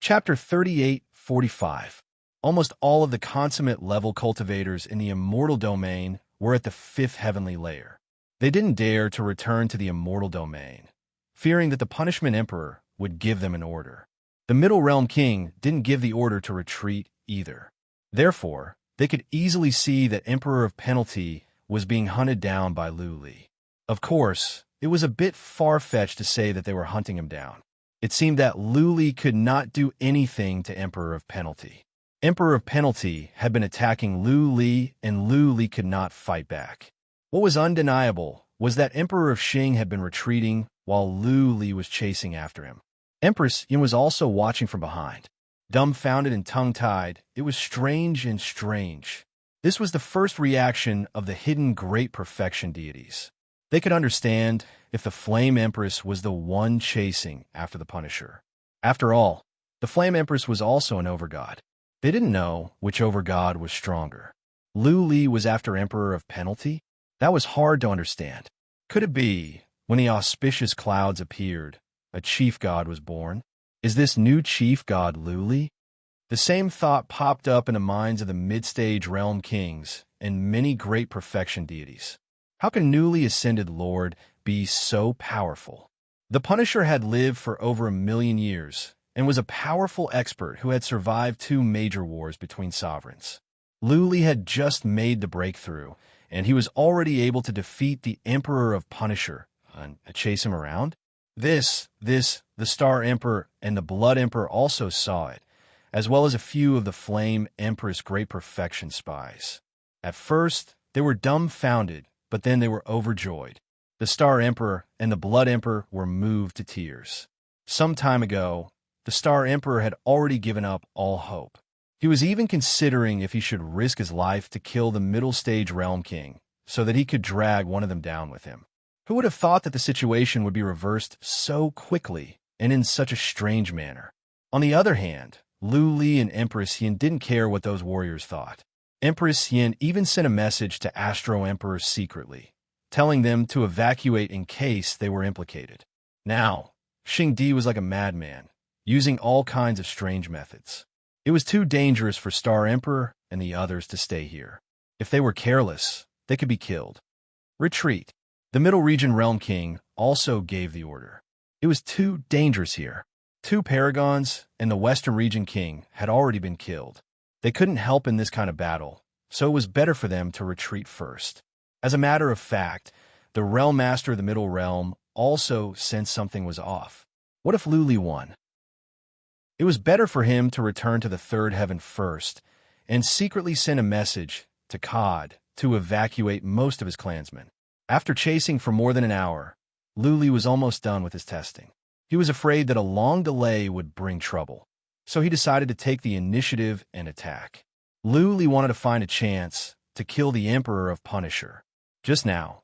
Chapter 38:45. Almost all of the consummate level cultivators in the immortal domain were at the fifth heavenly layer. They didn't dare to return to the immortal domain, fearing that the punishment emperor would give them an order. The middle realm king didn't give the order to retreat either. Therefore, they could easily see that Emperor of Penalty was being hunted down by Lu Li. Of course, it was a bit far-fetched to say that they were hunting him down. It seemed that Lu Li could not do anything to Emperor of Penalty. Emperor of Penalty had been attacking Lu Li, and Lu Li could not fight back. What was undeniable was that Emperor of Xing had been retreating while Lu Li was chasing after him. Empress Yin was also watching from behind. Dumbfounded and tongue-tied, it was strange and strange. This was the first reaction of the hidden great perfection deities. They could understand if the Flame Empress was the one chasing after the Punisher. After all, the Flame Empress was also an overgod. They didn't know which overgod was stronger. Lu Li was after Emperor of Penalty? That was hard to understand. Could it be, when the auspicious clouds appeared, a chief god was born? Is this new chief god Lu Li? The same thought popped up in the minds of the mid-stage realm kings and many great perfection deities. How can newly ascended Lord be so powerful? The Punisher had lived for over 1,000,000 years and was a powerful expert who had survived 2 major wars between sovereigns. Lu Li had just made the breakthrough, and he was already able to defeat the Emperor of Punisher and chase him around. The Star Emperor and the Blood Emperor also saw it, as well as a few of the Flame Empress Great Perfection spies. At first, they were dumbfounded, but then they were overjoyed. The Star Emperor and the Blood Emperor were moved to tears. Some time ago, the Star Emperor had already given up all hope. He was even considering if he should risk his life to kill the middle stage realm king so that he could drag one of them down with him. Who would have thought that the situation would be reversed so quickly and in such a strange manner? On the other hand, Lu Li and Empress Yin didn't care what those warriors thought. Empress Yin even sent a message to Astro Emperors secretly, telling them to evacuate in case they were implicated. Now, Xing Di was like a madman, using all kinds of strange methods. It was too dangerous for Star Emperor and the others to stay here. If they were careless, they could be killed. Retreat. The Middle Region Realm King also gave the order. It was too dangerous here. 2 paragons and the Western Region King had already been killed. They couldn't help in this kind of battle, so it was better for them to retreat first. As a matter of fact, the Realm Master of the Middle Realm also sensed something was off. What if Lu Li won? It was better for him to return to the third heaven first and secretly send a message to Cod to evacuate most of his clansmen. After chasing for more than an hour, Lu Li was almost done with his testing. He was afraid that a long delay would bring trouble, so he decided to take the initiative and attack. Lu Li wanted to find a chance to kill the Emperor of Punisher. Just now,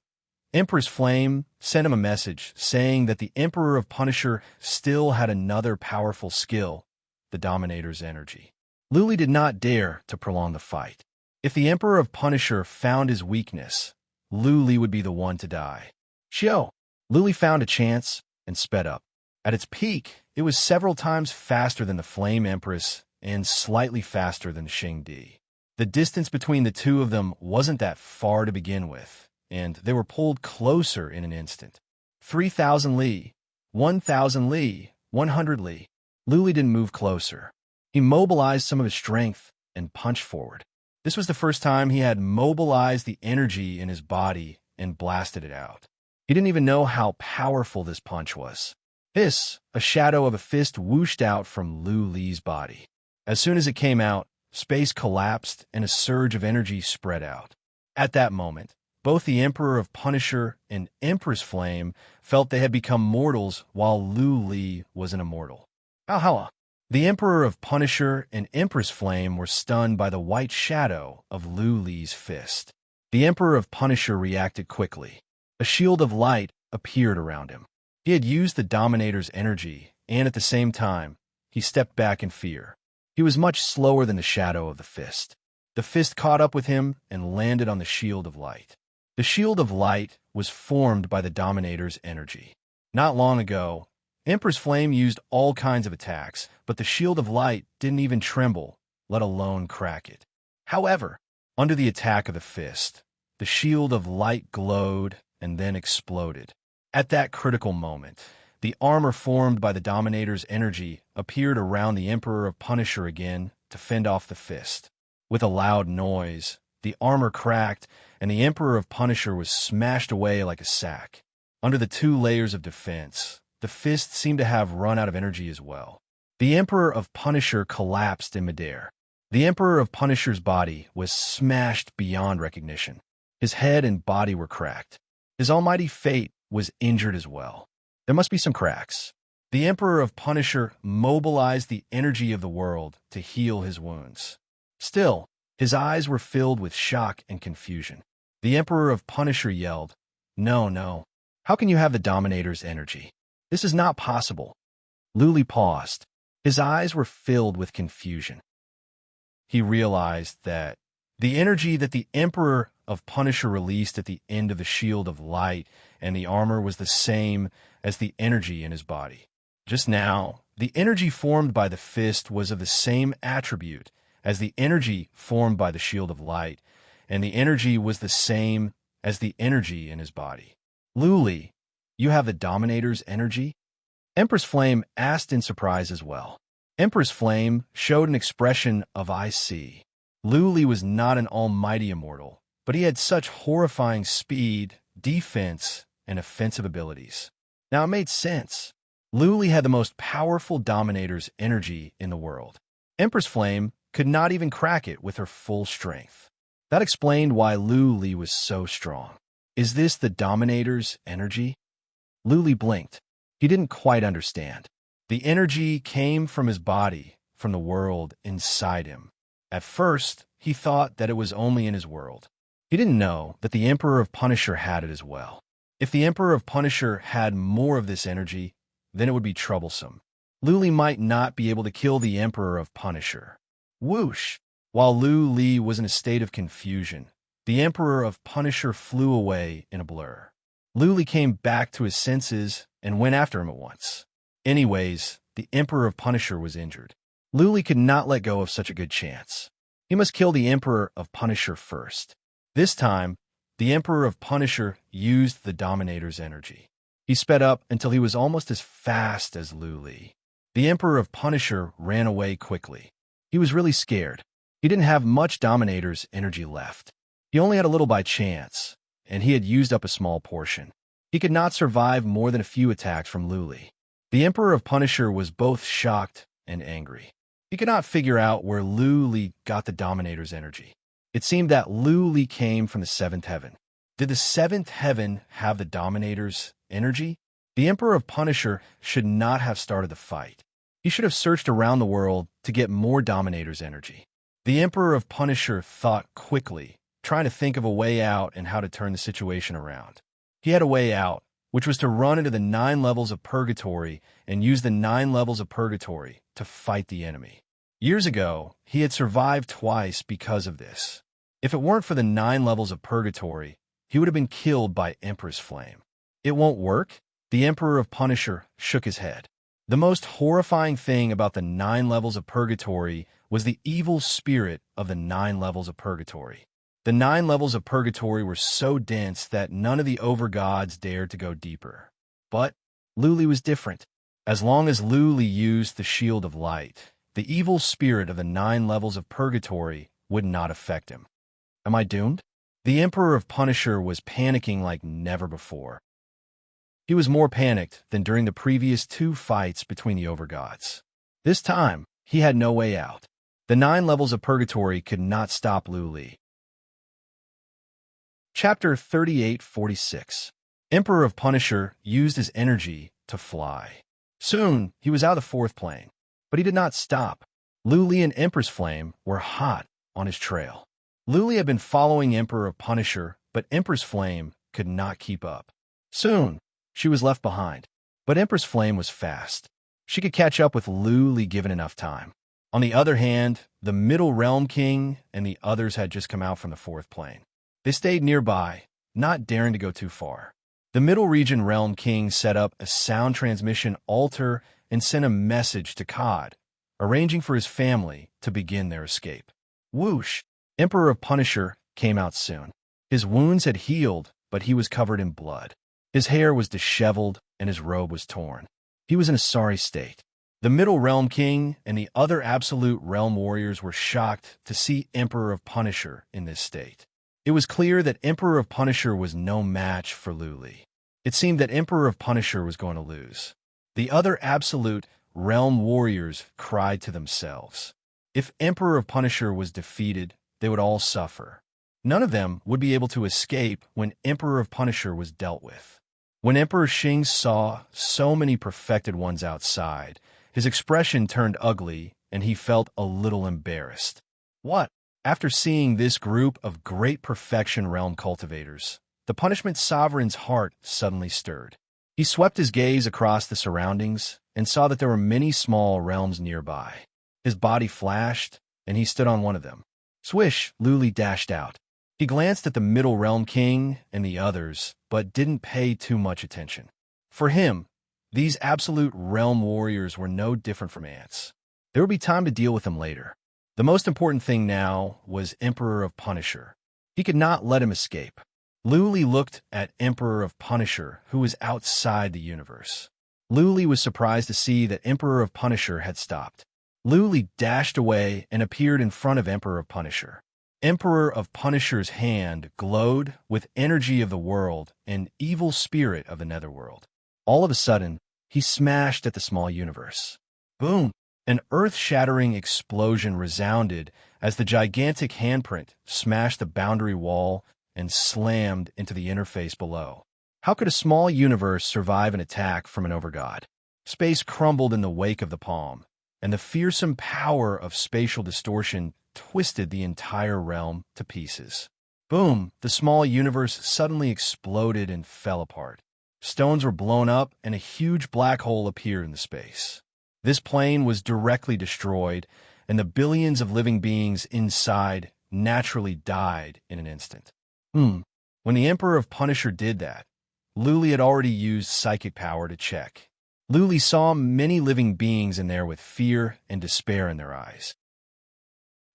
Empress Flame sent him a message saying that the Emperor of Punisher still had another powerful skill, the Dominator's energy. Lu Li did not dare to prolong the fight. If the Emperor of Punisher found his weakness, Lu Li would be the one to die. Xiao! Lu Li found a chance and sped up. At its peak, it was several times faster than the Flame Empress and slightly faster than Xing Di. The distance between the two of them wasn't that far to begin with, and they were pulled closer in an instant. 3,000 li, 1,000 li, 100 li. Lu Li didn't move closer. He mobilized some of his strength and punched forward. This was the first time he had mobilized the energy in his body and blasted it out. He didn't even know how powerful this punch was. A shadow of a fist whooshed out from Lu Li's body. As soon as it came out, space collapsed and a surge of energy spread out. At that moment, both the Emperor of Punisher and Empress Flame felt they had become mortals while Lu Li was an immortal. How? The Emperor of Punisher and Empress Flame were stunned by the white shadow of Lu Li's fist. The Emperor of Punisher reacted quickly. A shield of light appeared around him. He had used the Dominator's energy, and at the same time, he stepped back in fear. He was much slower than the shadow of the fist. The fist caught up with him and landed on the shield of light. The shield of light was formed by the Dominator's energy. Not long ago, Empress Flame used all kinds of attacks, but the Shield of Light didn't even tremble, let alone crack it. However, under the attack of the fist, the Shield of Light glowed and then exploded. At that critical moment, the armor formed by the Dominator's energy appeared around the Emperor of Punisher again to fend off the fist. With a loud noise, the armor cracked, and the Emperor of Punisher was smashed away like a sack. Under the 2 layers of defense, the fist seemed to have run out of energy as well. The Emperor of Punisher collapsed in midair. The Emperor of Punisher's body was smashed beyond recognition. His head and body were cracked. His almighty fate was injured as well. There must be some cracks. The Emperor of Punisher mobilized the energy of the world to heal his wounds. Still, his eyes were filled with shock and confusion. The Emperor of Punisher yelled, "No, no. How can you have the Dominator's energy? This is not possible." Luli paused. His eyes were filled with confusion. He realized that the energy that the Emperor of Punisher released at the end of the Shield of Light and the armor was the same as the energy in his body. Just now, the energy formed by the fist was of the same attribute as the energy formed by the Shield of Light, and the energy was the same as the energy in his body. "Luli, you have the Dominator's energy?" Empress Flame asked in surprise as well. Empress Flame showed an expression of "I see." Luli was not an almighty immortal, but he had such horrifying speed, defense, and offensive abilities. Now it made sense. Luli had the most powerful Dominator's energy in the world. Empress Flame could not even crack it with her full strength. That explained why Luli was so strong. Is this the Dominator's energy? Luli blinked. He didn't quite understand. The energy came from his body, from the world inside him. At first, he thought that it was only in his world. He didn't know that the Emperor of Punisher had it as well. If the Emperor of Punisher had more of this energy, then it would be troublesome. Luli might not be able to kill the Emperor of Punisher. Whoosh! While Luli was in a state of confusion, the Emperor of Punisher flew away in a blur. Luli came back to his senses and went after him at once. Anyways, the Emperor of Punisher was injured. Luli could not let go of such a good chance. He must kill the Emperor of Punisher first. This time, the Emperor of Punisher used the Dominator's energy. He sped up until he was almost as fast as Luli. The Emperor of Punisher ran away quickly. He was really scared. He didn't have much Dominator's energy left. He only had a little by chance, and he had used up a small portion. He could not survive more than a few attacks from Luli. The Emperor of Punisher was both shocked and angry. He could not figure out where Luli got the Dominator's energy. It seemed that Luli came from the 7th heaven. Did the 7th heaven have the Dominator's energy? The Emperor of Punisher should not have started the fight. He should have searched around the world to get more Dominator's energy. The Emperor of Punisher thought quickly, trying to think of a way out and how to turn the situation around. He had a way out, which was to run into the 9 levels of purgatory and use the 9 levels of purgatory to fight the enemy. Years ago, he had survived twice because of this. If it weren't for the 9 levels of purgatory, he would have been killed by Empress Flame. It won't work? The Emperor of Punisher shook his head. The most horrifying thing about the 9 levels of purgatory was the evil spirit of the 9 levels of purgatory. The 9 levels of purgatory were so dense that none of the overgods dared to go deeper. But Luli was different. As long as Luli used the Shield of Light, the evil spirit of the 9 levels of purgatory would not affect him. Am I doomed? The Emperor of Punisher was panicking like never before. He was more panicked than during the previous 2 fights between the overgods. This time, he had no way out. The 9 levels of purgatory could not stop Luli. Chapter 3846. Emperor of Punisher used his energy to fly. Soon, he was out of the 4th plane, but he did not stop. Luli and Empress Flame were hot on his trail. Luli had been following Emperor of Punisher, but Empress Flame could not keep up. Soon, she was left behind, but Empress Flame was fast. She could catch up with Luli given enough time. On the other hand, the Middle Realm King and the others had just come out from the 4th plane. They stayed nearby, not daring to go too far. The Middle Region Realm King set up a sound transmission altar and sent a message to Cod, arranging for his family to begin their escape. Whoosh! Emperor of Punisher came out soon. His wounds had healed, but he was covered in blood. His hair was disheveled and his robe was torn. He was in a sorry state. The Middle Realm King and the other Absolute Realm warriors were shocked to see Emperor of Punisher in this state. It was clear that Emperor of Punisher was no match for Luli. It seemed that Emperor of Punisher was going to lose. The other Absolute Realm warriors cried to themselves. If Emperor of Punisher was defeated, they would all suffer. None of them would be able to escape when Emperor of Punisher was dealt with. When Emperor Xing saw so many perfected ones outside, his expression turned ugly and he felt a little embarrassed. What? After seeing this group of great perfection realm cultivators, the Punishment Sovereign's heart suddenly stirred. He swept his gaze across the surroundings and saw that there were many small realms nearby. His body flashed, and he stood on one of them. Swish, Luli dashed out. He glanced at the Middle Realm King and the others, but didn't pay too much attention. For him, these Absolute Realm warriors were no different from ants. There would be time to deal with them later. The most important thing now was Emperor of Punisher. He could not let him escape. Luli looked at Emperor of Punisher, who was outside the universe. Luli was surprised to see that Emperor of Punisher had stopped. Luli dashed away and appeared in front of Emperor of Punisher. Emperor of Punisher's hand glowed with energy of the world and evil spirit of the netherworld. All of a sudden, he smashed at the small universe. Boom! An earth-shattering explosion resounded as the gigantic handprint smashed the boundary wall and slammed into the interface below. How could a small universe survive an attack from an overgod? Space crumbled in the wake of the palm, and the fearsome power of spatial distortion twisted the entire realm to pieces. Boom! The small universe suddenly exploded and fell apart. Stones were blown up, and a huge black hole appeared in the space. This plane was directly destroyed, and the billions of living beings inside naturally died in an instant. When the Emperor of Punisher did that, Luli had already used psychic power to check. Luli saw many living beings in there with fear and despair in their eyes.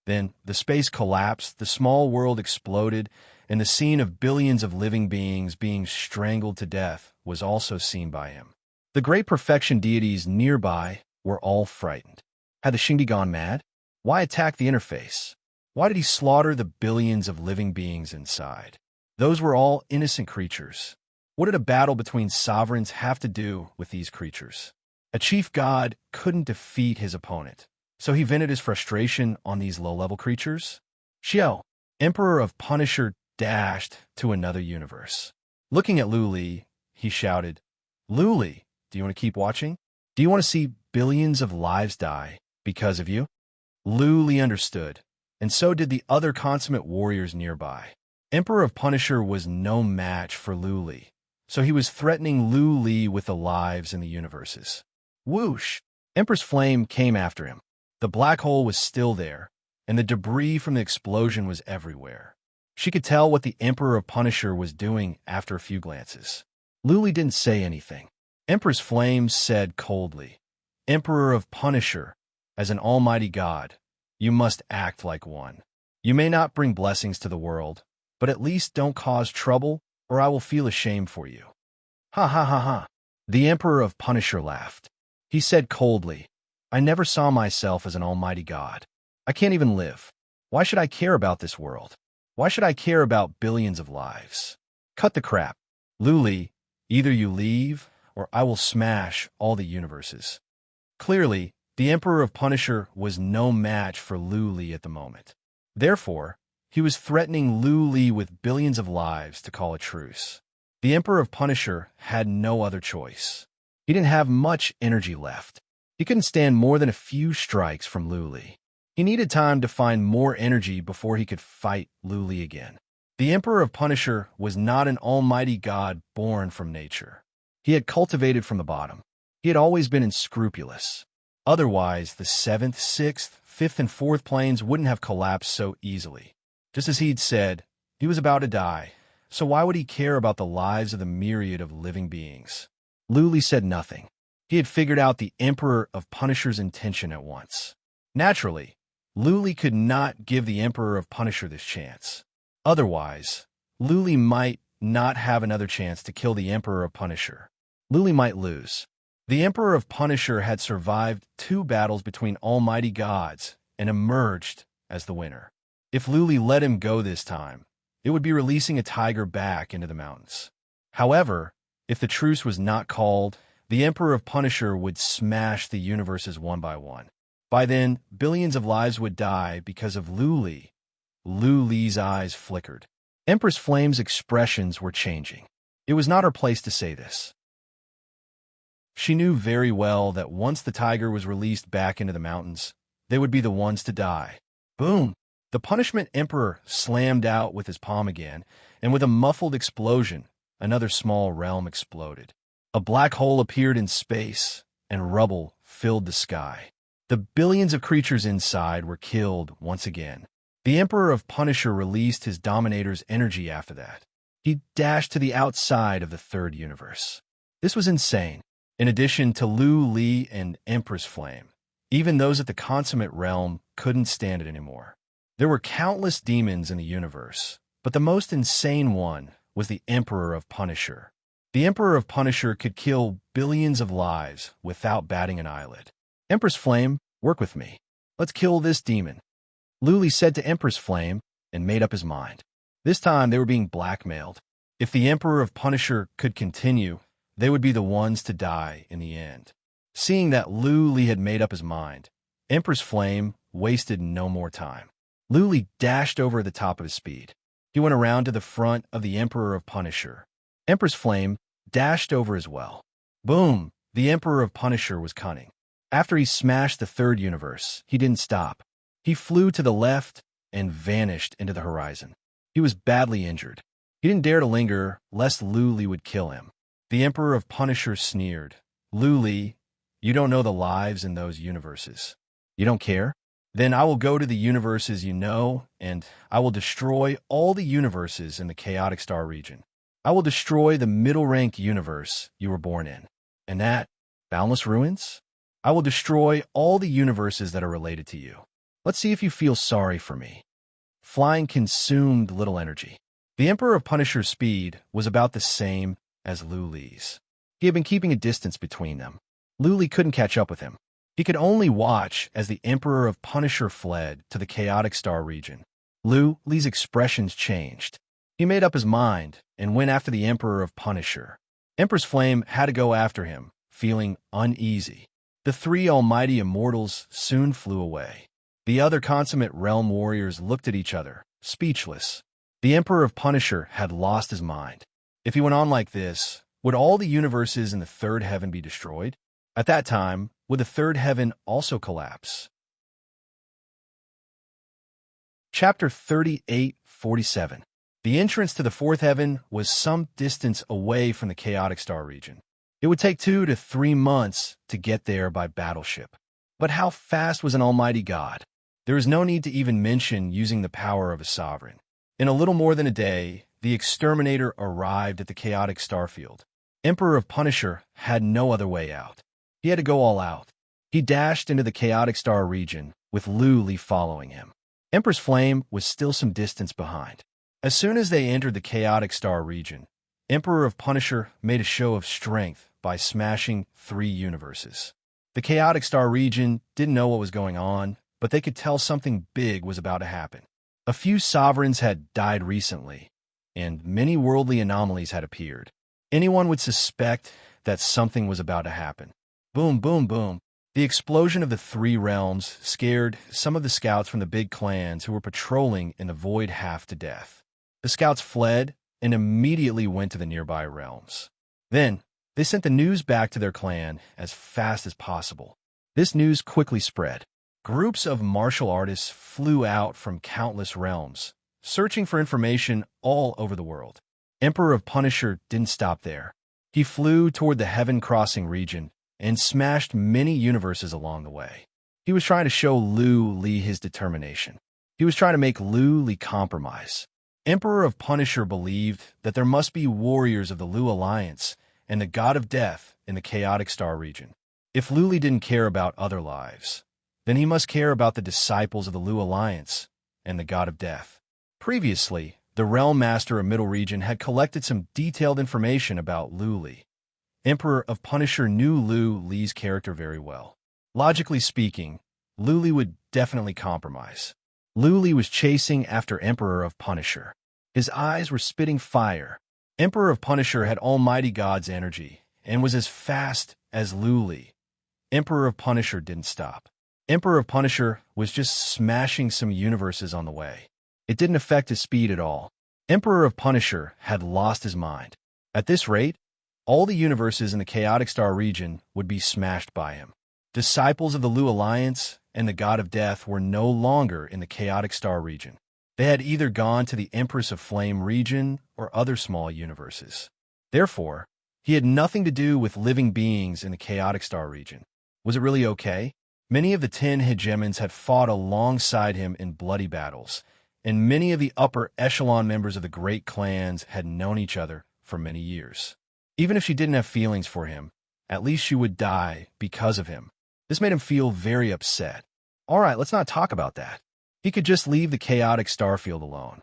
Then the space collapsed, the small world exploded, and the scene of billions of living beings being strangled to death was also seen by him. The great perfection deities nearby were all frightened. Had the Xingdi gone mad? Why attack the interface? Why did he slaughter the billions of living beings inside? Those were all innocent creatures. What did a battle between sovereigns have to do with these creatures? A chief god couldn't defeat his opponent, so he vented his frustration on these low-level creatures. Xiao, Emperor of Punisher, dashed to another universe. Looking at Luli, he shouted, "Luli, do you want to keep watching? Do you want to see billions of lives die because of you?" Luli understood, and so did the other consummate warriors nearby. Emperor of Punisher was no match for Luli, so he was threatening Luli with the lives in the universes. Whoosh! Empress Flame came after him. The black hole was still there, and the debris from the explosion was everywhere. She could tell what the Emperor of Punisher was doing after a few glances. Luli didn't say anything. Empress Flame said coldly, "Emperor of Punisher, as an almighty god, you must act like one. You may not bring blessings to the world, but at least don't cause trouble, or I will feel ashamed for you." Ha ha ha ha. The Emperor of Punisher laughed. He said coldly, "I never saw myself as an almighty god. I can't even live. Why should I care about this world? Why should I care about billions of lives? Cut the crap. Luli, either you leave, or I will smash all the universes." Clearly, the Emperor of Punisher was no match for Luli at the moment. Therefore, he was threatening Luli with billions of lives to call a truce. The Emperor of Punisher had no other choice. He didn't have much energy left. He couldn't stand more than a few strikes from Luli. He needed time to find more energy before he could fight Luli again. The Emperor of Punisher was not an almighty god born from nature. He had cultivated from the bottom. He had always been unscrupulous. Otherwise, the 7th, 6th, 5th, and 4th planes wouldn't have collapsed so easily. Just as he'd said, he was about to die, So why would he care about the lives of the myriad of living beings? Lu Li said nothing. He had figured out the Emperor of Punisher's intention at once. Naturally, Lu Li could not give the Emperor of Punisher this chance. Otherwise, Lu Li might not have another chance to kill the Emperor of Punisher. Lu Li might lose. The Emperor of Punisher had survived 2 battles between almighty gods and emerged as the winner. If Lu Li let him go this time, it would be releasing a tiger back into the mountains. However, if the truce was not called, the Emperor of Punisher would smash the universes one by one. By then, billions of lives would die because of Lu Li. Lu Li's eyes flickered. Empress Flame's expressions were changing. It was not her place to say this. She knew very well that once the tiger was released back into the mountains, they would be the ones to die. Boom! The Punishment Emperor slammed out with his palm again, and with a muffled explosion, another small realm exploded. A black hole appeared in space, and rubble filled the sky. The billions of creatures inside were killed once again. The Emperor of Punisher released his Dominator's energy after that. He dashed to the outside of the 3rd universe. This was insane. In addition to Lu Li and Empress Flame, even those at the Consummate Realm couldn't stand it anymore. There were countless demons in the universe, but the most insane one was the Emperor of Punisher. The Emperor of Punisher could kill billions of lives without batting an eyelid. Empress Flame, work with me. Let's kill this demon. Lu Li said to Empress Flame and made up his mind. This time they were being blackmailed. If the Emperor of Punisher could continue, they would be the ones to die in the end. Seeing that Lu Li had made up his mind, Empress Flame wasted no more time. Lu Li dashed over at the top of his speed. He went around to the front of the Emperor of Punisher. Empress Flame dashed over as well. Boom! The Emperor of Punisher was cunning. After he smashed the 3rd universe, he didn't stop. He flew to the left and vanished into the horizon. He was badly injured. He didn't dare to linger, lest Lu Li would kill him. The Emperor of Punisher sneered. Lu Li, you don't know the lives in those universes. You don't care? Then I will go to the universes you know, and I will destroy all the universes in the Chaotic Star region. I will destroy the middle-ranked universe you were born in. And that, Boundless Ruins? I will destroy all the universes that are related to you. Let's see if you feel sorry for me. Flying consumed little energy. The Emperor of Punisher's speed was about the same as Lu Li's. He had been keeping a distance between them. Lu Li couldn't catch up with him. He could only watch as the Emperor of Punisher fled to the Chaotic Star region. Lu Li's expressions changed. He made up his mind and went after the Emperor of Punisher. Empress Flame had to go after him, feeling uneasy. The 3 almighty immortals soon flew away. The other Consummate Realm warriors looked at each other, speechless. The Emperor of Punisher had lost his mind. If he went on like this, would all the universes in the 3rd heaven be destroyed? At that time, would the 3rd heaven also collapse? Chapter 38:47. The entrance to the 4th heaven was some distance away from the Chaotic Star region. It would take 2 to 3 months to get there by battleship. But how fast was an almighty god? There is no need to even mention using the power of a sovereign. In a little more than a day, the exterminator arrived at the Chaotic Starfield. Emperor of Punisher had no other way out. He had to go all out. He dashed into the Chaotic Star region, with Lu Li following him. Empress Flame was still some distance behind. As soon as they entered the Chaotic Star region, Emperor of Punisher made a show of strength by smashing 3 universes. The Chaotic Star region didn't know what was going on, but they could tell something big was about to happen. A few sovereigns had died recently, and many worldly anomalies had appeared. Anyone would suspect that something was about to happen. Boom, boom, boom. The explosion of the 3 realms scared some of the scouts from the big clans who were patrolling in the void half to death. The scouts fled and immediately went to the nearby realms. Then, they sent the news back to their clan as fast as possible. This news quickly spread. Groups of martial artists flew out from countless realms, searching for information all over the world. Emperor of Punisher didn't stop there. He flew toward the Heaven Crossing region and smashed many universes along the way. He was trying to show Lu Li his determination. He was trying to make Lu Li compromise. Emperor of Punisher believed that there must be warriors of the Lu Alliance and the God of Death in the Chaotic Star region. If Luli didn't care about other lives, then he must care about the disciples of the Lu Alliance and the God of Death. Previously, the Realm Master of Middle Region had collected some detailed information about Luli. Emperor of Punisher knew Luli's character very well. Logically speaking, Luli would definitely compromise. Luli was chasing after Emperor of Punisher. His eyes were spitting fire. Emperor of Punisher had Almighty God's energy and was as fast as Luli. Emperor of Punisher didn't stop. Emperor of Punisher was just smashing some universes on the way. It didn't affect his speed at all. Emperor of Punisher had lost his mind. At this rate, all the universes in the Chaotic Star region would be smashed by him. Disciples of the Lu Alliance and the God of Death were no longer in the Chaotic Star region. They had either gone to the Empress of Flame region or other small universes. Therefore, he had nothing to do with living beings in the Chaotic Star region. Was it really okay? Many of the 10 hegemons had fought alongside him in bloody battles, and many of the upper echelon members of the great clans had known each other for many years. Even if she didn't have feelings for him, at least she would die because of him. This made him feel very upset. All right, let's not talk about that. He could just leave the chaotic starfield alone.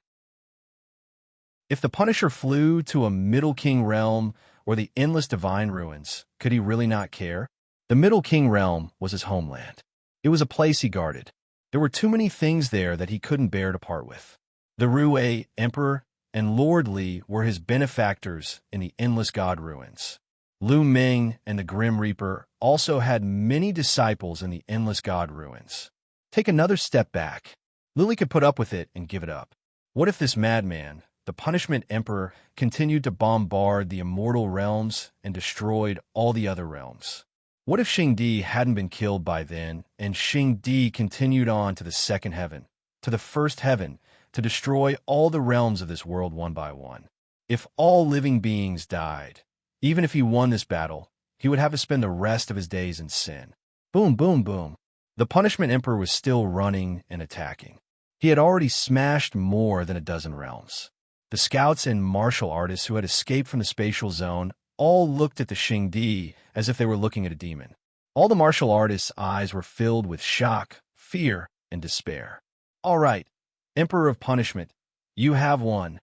If the Punisher flew to a Middle King realm or the endless divine ruins, could he really not care? The Middle King realm was his homeland. It was a place he guarded. There were too many things there that he couldn't bear to part with. The Rue Emperor and Lord Li were his benefactors in the Endless God ruins. Lu Ming and the Grim Reaper also had many disciples in the Endless God ruins. Take another step back. Lily could put up with it and give it up. What if this madman, the Punishment Emperor, continued to bombard the immortal realms and destroyed all the other realms? What if Xingdi hadn't been killed by then, and Xingdi continued on to the second heaven, to the first heaven, to destroy all the realms of this world one by one? If all living beings died, even if he won this battle, he would have to spend the rest of his days in sin. Boom, boom, boom. The Punishment Emperor was still running and attacking. He had already smashed more than a dozen realms. The scouts and martial artists who had escaped from the spatial zone all looked at the Xingdi as if they were looking at a demon. All the martial artists' eyes were filled with shock, fear, and despair. All right, Emperor of Punishment, you have won.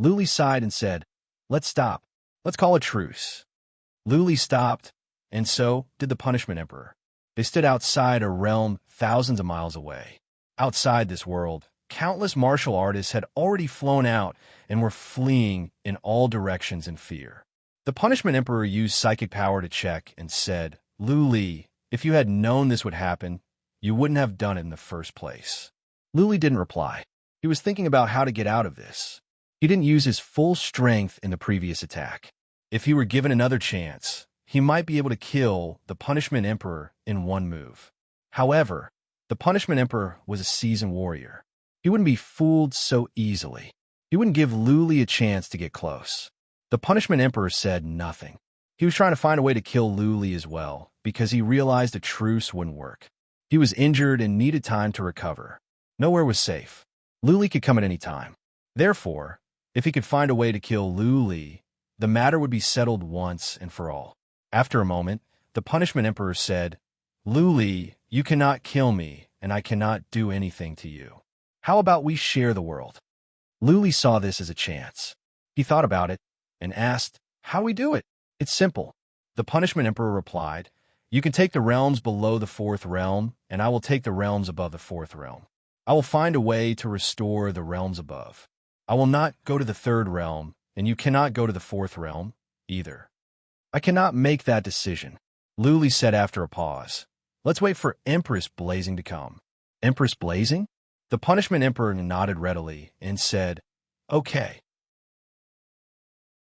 Luli sighed and said, "Let's stop. Let's call a truce." Luli stopped, and so did the Punishment Emperor. They stood outside a realm thousands of miles away. Outside this world, countless martial artists had already flown out and were fleeing in all directions in fear. The Punishment Emperor used psychic power to check and said, "Luli, if you had known this would happen, you wouldn't have done it in the first place." Luli didn't reply. He was thinking about how to get out of this. He didn't use his full strength in the previous attack. If he were given another chance, he might be able to kill the Punishment Emperor in one move. However, the Punishment Emperor was a seasoned warrior. He wouldn't be fooled so easily. He wouldn't give Luli a chance to get close. The Punishment Emperor said nothing. He was trying to find a way to kill Luli as well, because he realized a truce wouldn't work. He was injured and needed time to recover. Nowhere was safe. Luli could come at any time. Therefore, if he could find a way to kill Luli, the matter would be settled once and for all. After a moment, the Punishment Emperor said, "Luli, you cannot kill me, and I cannot do anything to you. How about we share the world?" Luli saw this as a chance. He thought about it and asked, "How we do it?" "It's simple." The Punishment Emperor replied, "You can take the realms below the fourth realm, and I will take the realms above the fourth realm. I will find a way to restore the realms above. I will not go to the third realm, and you cannot go to the fourth realm either." "I cannot make that decision," Luli said after a pause. "Let's wait for Empress Blazing to come." "Empress Blazing?" The Punishment Emperor nodded readily and said, "Okay."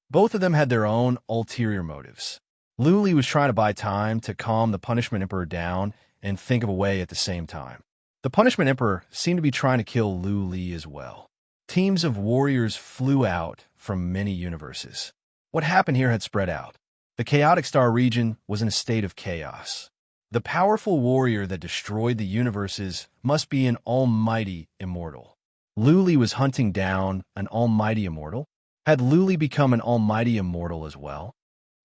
Both of them had their own ulterior motives. Luli was trying to buy time to calm the Punishment Emperor down and think of a way at the same time. The Punishment Emperor seemed to be trying to kill Luli as well. Teams of warriors flew out from many universes. What happened here had spread out. The Chaotic Star region was in a state of chaos. The powerful warrior that destroyed the universes must be an almighty immortal. Luli was hunting down an almighty immortal? Had Luli become an almighty immortal as well?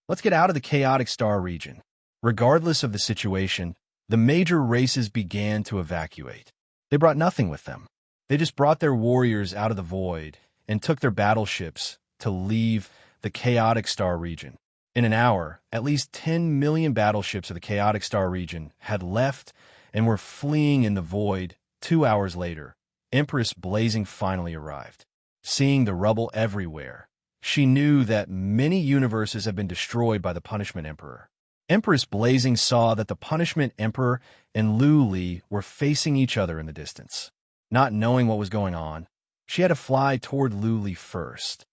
Let's get out of the chaotic star region. Regardless of the situation, the major races began to evacuate. They brought nothing with them. They just brought their warriors out of the void and took their battleships to leave the chaotic star region. In an hour, at least 10 million battleships of the chaotic star region had left and were fleeing in the void. 2 hours later, Empress Blazing finally arrived. Seeing the rubble everywhere, she knew that many universes had been destroyed by the Punishment Emperor. Empress Blazing saw that the Punishment Emperor and Luli were facing each other in the distance. Not knowing what was going on, she had to fly toward Luli first.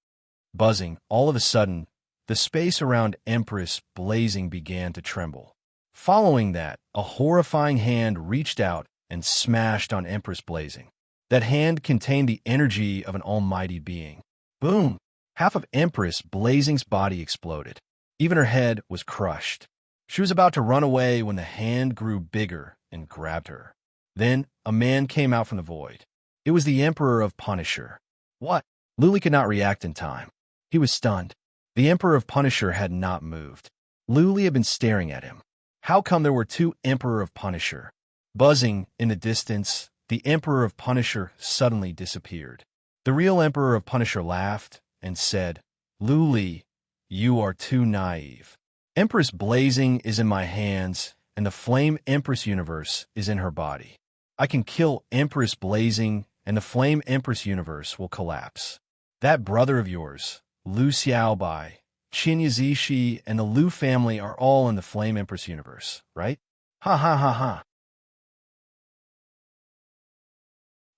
Buzzing, all of a sudden, the space around Empress Blazing began to tremble. Following that, a horrifying hand reached out and smashed on Empress Blazing. That hand contained the energy of an almighty being. Boom! Half of Empress Blazing's body exploded. Even her head was crushed. She was about to run away when the hand grew bigger and grabbed her. Then, a man came out from the void. It was the Emperor of Punisher. What? Luli could not react in time. He was stunned. The Emperor of Punisher had not moved. Luli had been staring at him. How come there were two Emperor of Punisher? Buzzing in the distance, the Emperor of Punisher suddenly disappeared. The real Emperor of Punisher laughed and said, "Luli, you are too naive. Empress Blazing is in my hands, and the Flame Empress universe is in her body. I can kill Empress Blazing, and the Flame Empress universe will collapse. That brother of yours, Lu Xiaobai, Qin Yazishi, and the Lu family are all in the Flame Empress universe, right? Ha ha ha ha."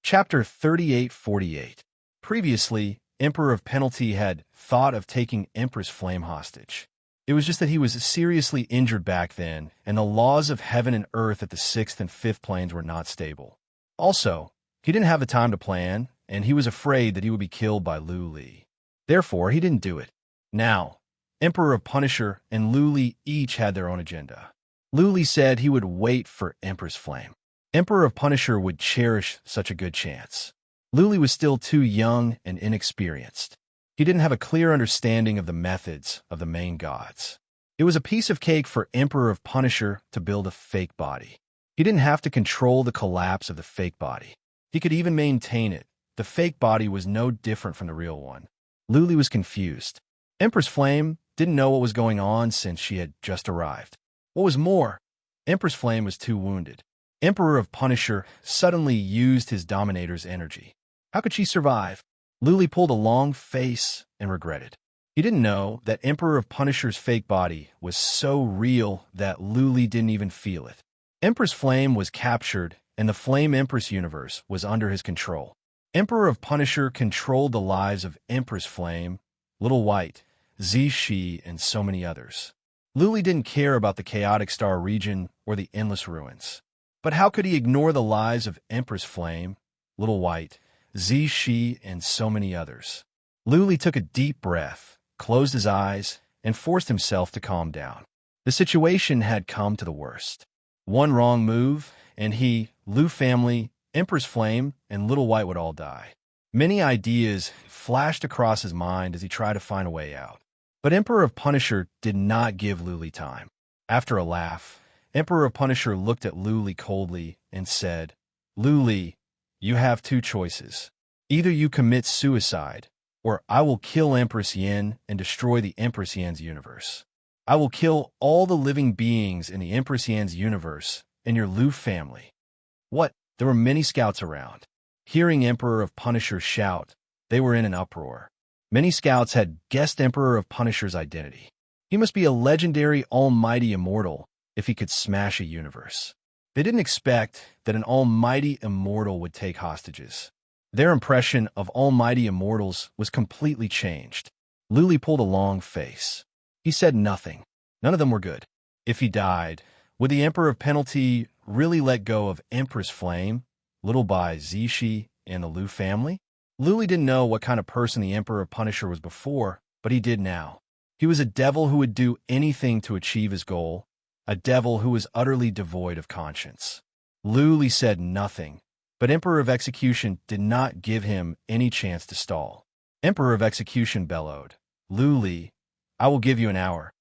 Chapter 3848. Previously, Emperor of Penalty had thought of taking Empress Flame hostage. It was just that he was seriously injured back then, and the laws of heaven and earth at the 6th and 5th planes were not stable. Also, he didn't have the time to plan, and he was afraid that he would be killed by Luli. Therefore, he didn't do it. Now, Emperor of Punisher and Luli each had their own agenda. Luli said he would wait for Empress Flame. Emperor of Punisher would cherish such a good chance. Luli was still too young and inexperienced. He didn't have a clear understanding of the methods of the main gods. It was a piece of cake for Emperor of Punisher to build a fake body. He didn't have to control the collapse of the fake body. He could even maintain it. The fake body was no different from the real one. Luli was confused. Empress Flame didn't know what was going on since she had just arrived. What was more, Empress Flame was too wounded. Emperor of Punisher suddenly used his Dominator's energy. How could she survive? Luli pulled a long face and regretted. He didn't know that Emperor of Punisher's fake body was so real that Luli didn't even feel it. Empress Flame was captured, and the Flame Empress universe was under his control. Emperor of Punisher controlled the lives of Empress Flame, Little White, Zishi, and so many others. Luli didn't care about the chaotic star region or the endless ruins. But how could he ignore the lives of Empress Flame, Little White, Zishi, and so many others? Luli took a deep breath, closed his eyes, and forced himself to calm down. The situation had come to the worst. One wrong move, and he, Lu family, Empress Flame, and Little White would all die. Many ideas flashed across his mind as he tried to find a way out. But Emperor of Punisher did not give Luli time. After a laugh, Emperor of Punisher looked at Luli coldly and said, "Luli, you have two choices. Either you commit suicide, or I will kill Empress Yin and destroy the Empress Yin's universe. I will kill all the living beings in the Empress Yin's universe and your Lu family." What? There were many scouts around. Hearing Emperor of Punisher shout, they were in an uproar. Many scouts had guessed Emperor of Punisher's identity. He must be a legendary almighty immortal if he could smash a universe. They didn't expect that an almighty immortal would take hostages. Their impression of almighty immortals was completely changed. Luli pulled a long face. He said nothing. None of them were good. If he died, would the Emperor of Penalty really let go of Empress Flame, Little Bai Zishi, and the Lu family? Luli didn't know what kind of person the Emperor of Punisher was before, but he did now. He was a devil who would do anything to achieve his goal, a devil who was utterly devoid of conscience. Luli said nothing, But Emperor of Execution did not give him any chance to stall. Emperor of Execution bellowed, "Lu Li, I will give you an hour.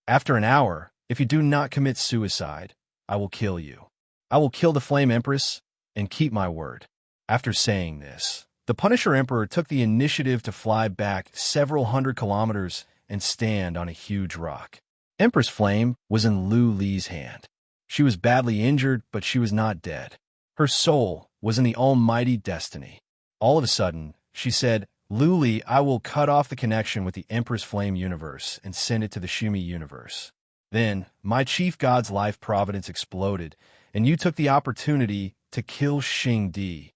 After an hour, if you do not commit suicide, I will kill you. I will kill the Flame Empress and keep my word." After saying this, the Punisher Emperor took the initiative to fly back several hundred kilometers and stand on a huge rock. Empress Flame was in Lu Li's hand. She was badly injured, but she was not dead. Her soul was in the almighty destiny. All of a sudden, she said, "Lu Li, I will cut off the connection with the Empress Flame universe and send it to the Shumi universe." Then, my chief god's life providence exploded, and you took the opportunity to kill Xing Di.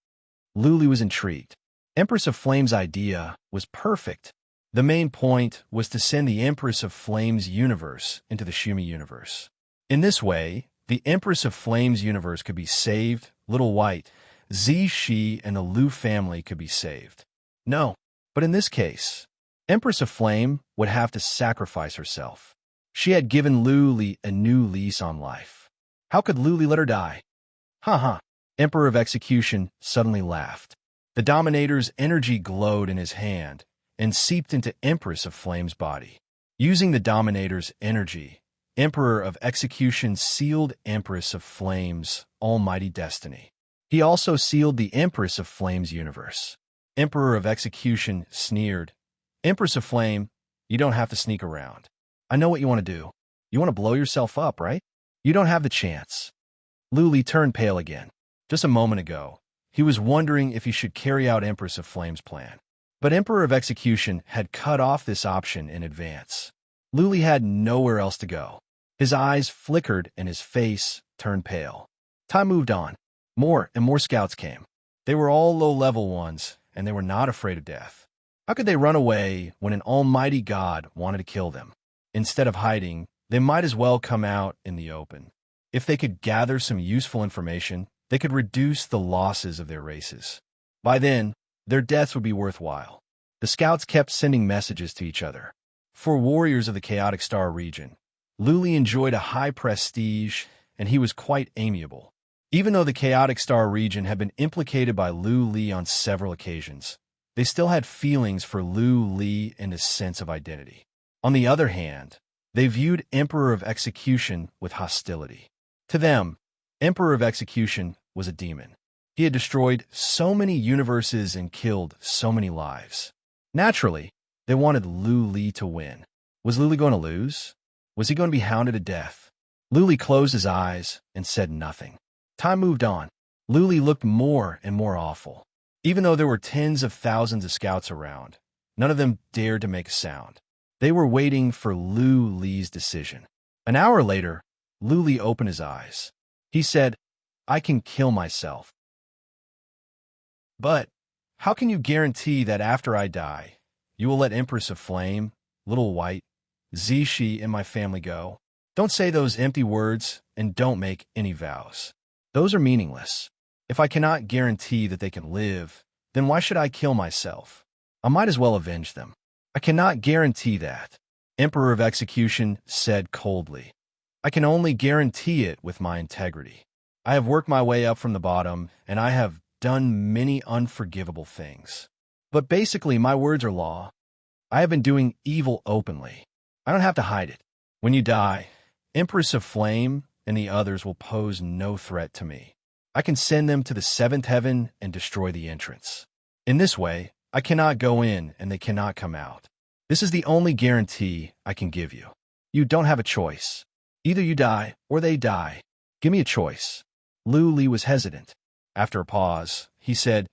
Lu Li was intrigued. Empress of Flame's idea was perfect. The main point was to send the Empress of Flame's universe into the Shumi universe. In this way, the Empress of Flame's universe could be saved, Little White, Shi, and the Lu family could be saved. No, but in this case, Empress of Flame would have to sacrifice herself. She had given Lu Li a new lease on life. How could Lu Li let her die? Ha. Emperor of Execution suddenly laughed. The Dominator's energy glowed in his hand and seeped into Empress of Flame's body. Using the Dominator's energy, Emperor of Execution sealed Empress of Flame's almighty destiny. He also sealed the Empress of Flame's universe. Emperor of Execution sneered, "Empress of Flame, you don't have to sneak around. I know what you want to do. You want to blow yourself up, right? You don't have the chance." Lu Li turned pale again. Just a moment ago, he was wondering if he should carry out Empress of Flame's plan. But Emperor of Execution had cut off this option in advance. Lu Li had nowhere else to go. His eyes flickered and his face turned pale. Time moved on. More and more scouts came. They were all low-level ones, and they were not afraid of death. How could they run away when an almighty god wanted to kill them? Instead of hiding, they might as well come out in the open. If they could gather some useful information, they could reduce the losses of their races. By then, their deaths would be worthwhile. The scouts kept sending messages to each other. For warriors of the Chaotic Star region, Lu Li enjoyed a high prestige, and he was quite amiable. Even though the Chaotic Star region had been implicated by Lu Li on several occasions, they still had feelings for Lu Li and his sense of identity. On the other hand, they viewed Emperor of Execution with hostility. To them, Emperor of Execution was a demon. He had destroyed so many universes and killed so many lives. Naturally, they wanted Lu Li to win. Was Lu Li going to lose? Was he going to be hounded to death? Lu Li closed his eyes and said nothing. Time moved on. Lu Li looked more and more awful. Even though there were tens of thousands of scouts around, none of them dared to make a sound. They were waiting for Lu Li's decision. An hour later, Lu Li opened his eyes. He said, "I can kill myself. But how can you guarantee that after I die, you will let Empress of Flame, Little White, Shi, and my family go? Don't say those empty words and don't make any vows. Those are meaningless. If I cannot guarantee that they can live, then why should I kill myself? I might as well avenge them. I cannot guarantee that," Emperor of Execution said coldly. "I can only guarantee it with my integrity. I have worked my way up from the bottom, and I have done many unforgivable things. But basically, my words are law. I have been doing evil openly. I don't have to hide it. When you die, Empress of Flame and the others will pose no threat to me. I can send them to the seventh heaven and destroy the entrance. In this way, I cannot go in and they cannot come out. This is the only guarantee I can give you. You don't have a choice. Either you die or they die. Give me a choice." Lu Li was hesitant. After a pause, he said,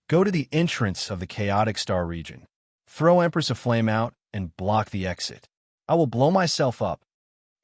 "Go to the entrance of the Chaotic Star region. Throw Empress of Flame out and block the exit. I will blow myself up."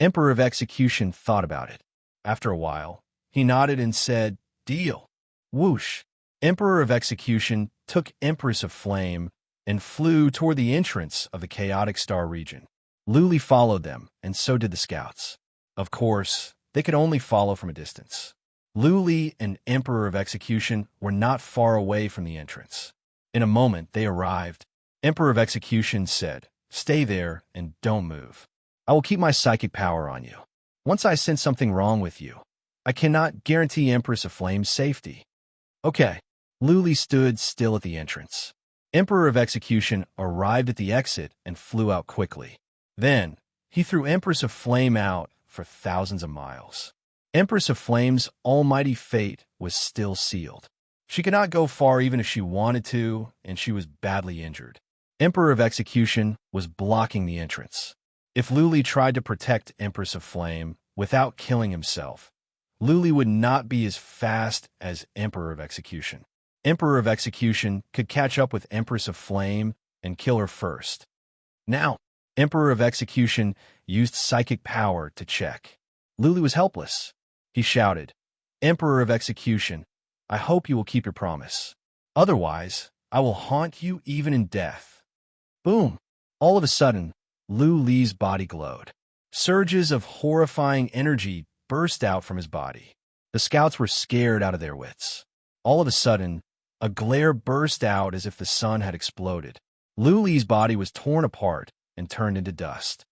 Emperor of Execution thought about it. After a while, he nodded and said, "Deal." Whoosh! Emperor of Execution took Empress of Flame and flew toward the entrance of the Chaotic Star region. Lu Li followed them, and so did the scouts. Of course, they could only follow from a distance. Lu Li and Emperor of Execution were not far away from the entrance. In a moment, they arrived. Emperor of Execution said, "Stay there and don't move. I will keep my psychic power on you. Once I sense something wrong with you, I cannot guarantee Empress of Flame's safety. Okay. Lu Li stood still at the entrance. Emperor of Execution arrived at the exit and flew out quickly. Then, he threw Empress of Flame out for thousands of miles. Empress of Flame's almighty fate was still sealed. She could not go far even if she wanted to, and she was badly injured. Emperor of Execution was blocking the entrance. If Lu Li tried to protect Empress of Flame without killing himself, Lu Li would not be as fast as Emperor of Execution. Emperor of Execution could catch up with Empress of Flame and kill her first. Now, Emperor of Execution used psychic power to check. Lu Li was helpless. He shouted, "Emperor of Execution, I hope you will keep your promise. Otherwise, I will haunt you even in death." Boom! All of a sudden, Lu Li's body glowed. Surges of horrifying energy burst out from his body. The scouts were scared out of their wits. All of a sudden, a glare burst out as if the sun had exploded. Lu Li's body was torn apart and turned into dust.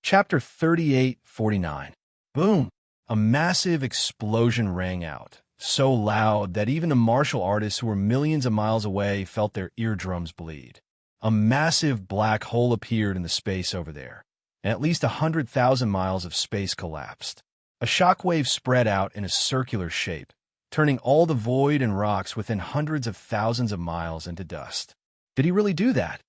Chapter 38:49. Boom! A massive explosion rang out, so loud that even the martial artists who were millions of miles away felt their eardrums bleed. A massive black hole appeared in the space over there, and at least 100,000 miles of space collapsed. A shockwave spread out in a circular shape, turning all the void and rocks within hundreds of thousands of miles into dust. Did he really do that?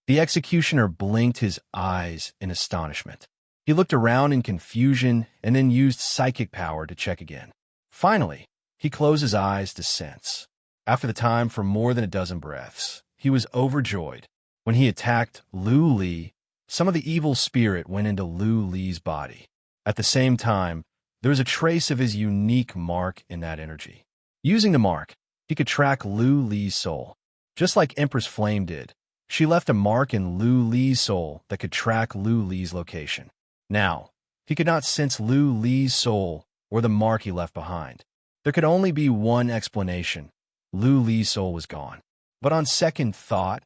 The executioner blinked his eyes in astonishment. He looked around in confusion and then used psychic power to check again. Finally, he closed his eyes to sense. After the time for more than a dozen breaths, he was overjoyed. When he attacked Lu Li, some of the evil spirit went into Lu Li's body. At the same time, there was a trace of his unique mark in that energy. Using the mark, he could track Lu Li's soul. Just like Empress Flame did, she left a mark in Lu Li's soul that could track Lu Li's location. Now, he could not sense Lu Li's soul or the mark he left behind. There could only be one explanation. Lu Li's soul was gone. But on second thought,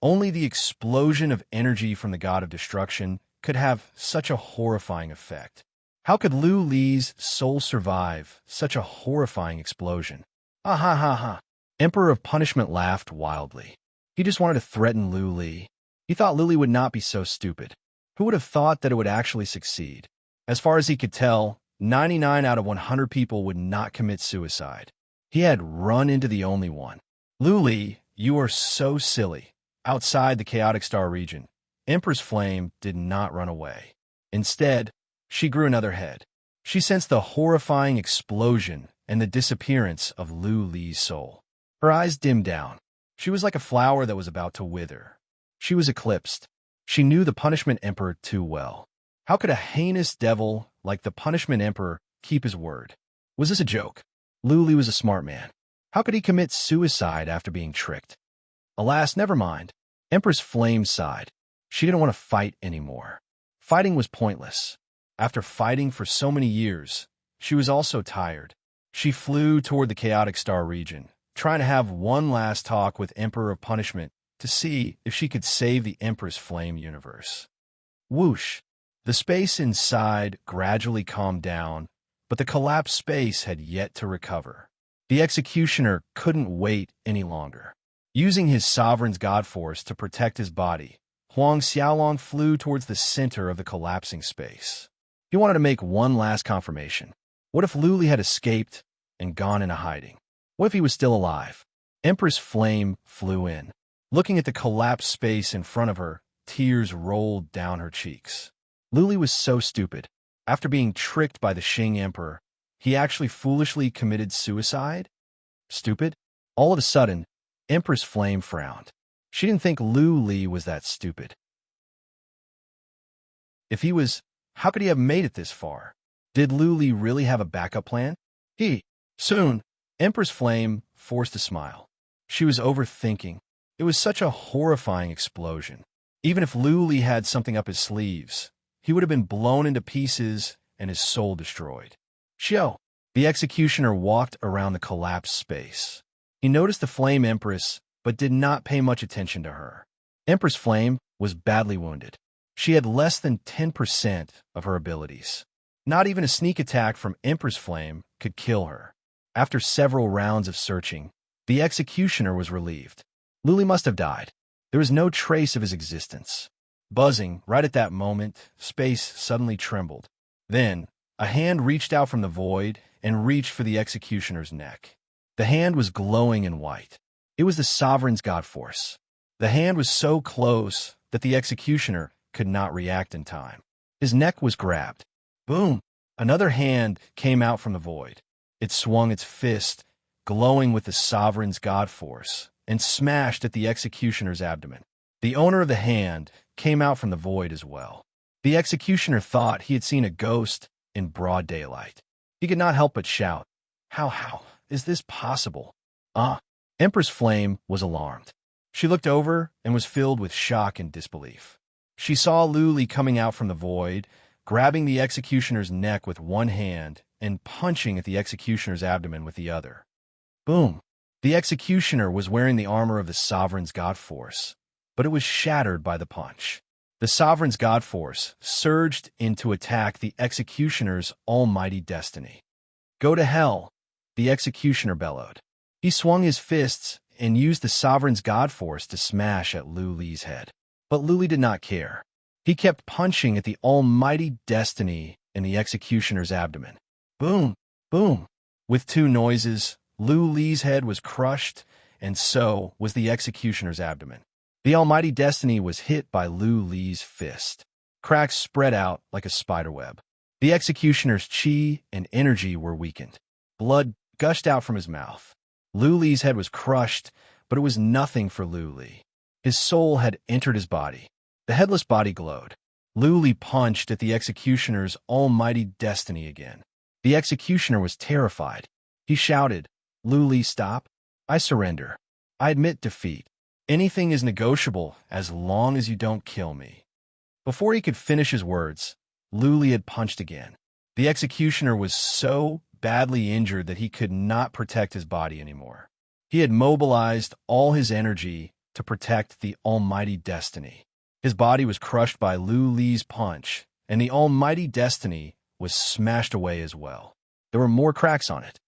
only the explosion of energy from the god of destruction could have such a horrifying effect. How could Lu Li's soul survive such a horrifying explosion? Ah ha ha ha. Emperor of Punishment laughed wildly. He just wanted to threaten Lu Li. He thought Lu Li would not be so stupid. Who would have thought that it would actually succeed? As far as he could tell, 99 out of 100 people would not commit suicide. He had run into the only one. Lu Li, you are so silly. Outside the chaotic star region, Empress Flame did not run away. Instead, she grew another head. She sensed the horrifying explosion and the disappearance of Lu Li's soul. Her eyes dimmed down. She was like a flower that was about to wither. She was eclipsed. She knew the Punishment Emperor too well. How could a heinous devil like the Punishment Emperor keep his word? Was this a joke? Lu Li was a smart man. How could he commit suicide after being tricked? Alas, never mind. Empress Flame sighed. She didn't want to fight anymore. Fighting was pointless. After fighting for so many years, she was also tired. She flew toward the chaotic star region, trying to have one last talk with Emperor of Punishment to see if she could save the Empress Flame universe. Whoosh! The space inside gradually calmed down, but the collapsed space had yet to recover. The executioner couldn't wait any longer. Using his sovereign's god force to protect his body, Huang Xiaolong flew towards the center of the collapsing space. He wanted to make one last confirmation. What if Lu Li had escaped and gone into hiding? What if he was still alive? Empress Flame flew in. Looking at the collapsed space in front of her, tears rolled down her cheeks. Lu Li was so stupid. After being tricked by the Qing Emperor, he actually foolishly committed suicide? Stupid? All of a sudden, Empress Flame frowned. She didn't think Lu Li was that stupid. If he was, how could he have made it this far? Did Lu Li really have a backup plan? Soon, Empress Flame forced a smile. She was overthinking. It was such a horrifying explosion. Even if Lu Li had something up his sleeves, he would have been blown into pieces and his soul destroyed. Xiao, the executioner, walked around the collapsed space. He noticed the Flame Empress, but did not pay much attention to her. Empress Flame was badly wounded. She had less than 10% of her abilities. Not even a sneak attack from Emperor's Flame could kill her. After several rounds of searching, the executioner was relieved. Luli must have died. There was no trace of his existence. Buzzing, right at that moment, space suddenly trembled. Then, a hand reached out from the void and reached for the executioner's neck. The hand was glowing in white. It was the Sovereign's God Force. The hand was so close that the executioner could not react in time. His neck was grabbed. Boom! Another hand came out from the void. It swung its fist, glowing with the Sovereign's God Force, and smashed at the executioner's abdomen. The owner of the hand came out from the void as well. The executioner thought he had seen a ghost in broad daylight. He could not help but shout, How is this possible? Empress Flame was alarmed. She looked over and was filled with shock and disbelief. She saw Luli coming out from the void, grabbing the executioner's neck with one hand and punching at the executioner's abdomen with the other. Boom! The executioner was wearing the armor of the Sovereign's God Force, but it was shattered by the punch. The Sovereign's God Force surged in to attack the executioner's almighty destiny. Go to hell, the executioner bellowed. He swung his fists and used the Sovereign's God Force to smash at Luli's head. But Luli did not care. He kept punching at the almighty destiny in the executioner's abdomen. Boom! Boom! With two noises, Luli's head was crushed, and so was the executioner's abdomen. The almighty destiny was hit by Luli's fist. Cracks spread out like a spiderweb. The executioner's chi and energy were weakened. Blood gushed out from his mouth. Luli's head was crushed, but it was nothing for Luli. His soul had entered his body. The headless body glowed. Luli punched at the executioner's almighty destiny again. The executioner was terrified. He shouted, Luli, stop. I surrender. I admit defeat. Anything is negotiable as long as you don't kill me. Before he could finish his words, Luli had punched again. The executioner was so badly injured that he could not protect his body anymore. He had mobilized all his energy to protect the almighty destiny. His body was crushed by Luli's punch, and the almighty destiny was smashed away as well. There were more cracks on it.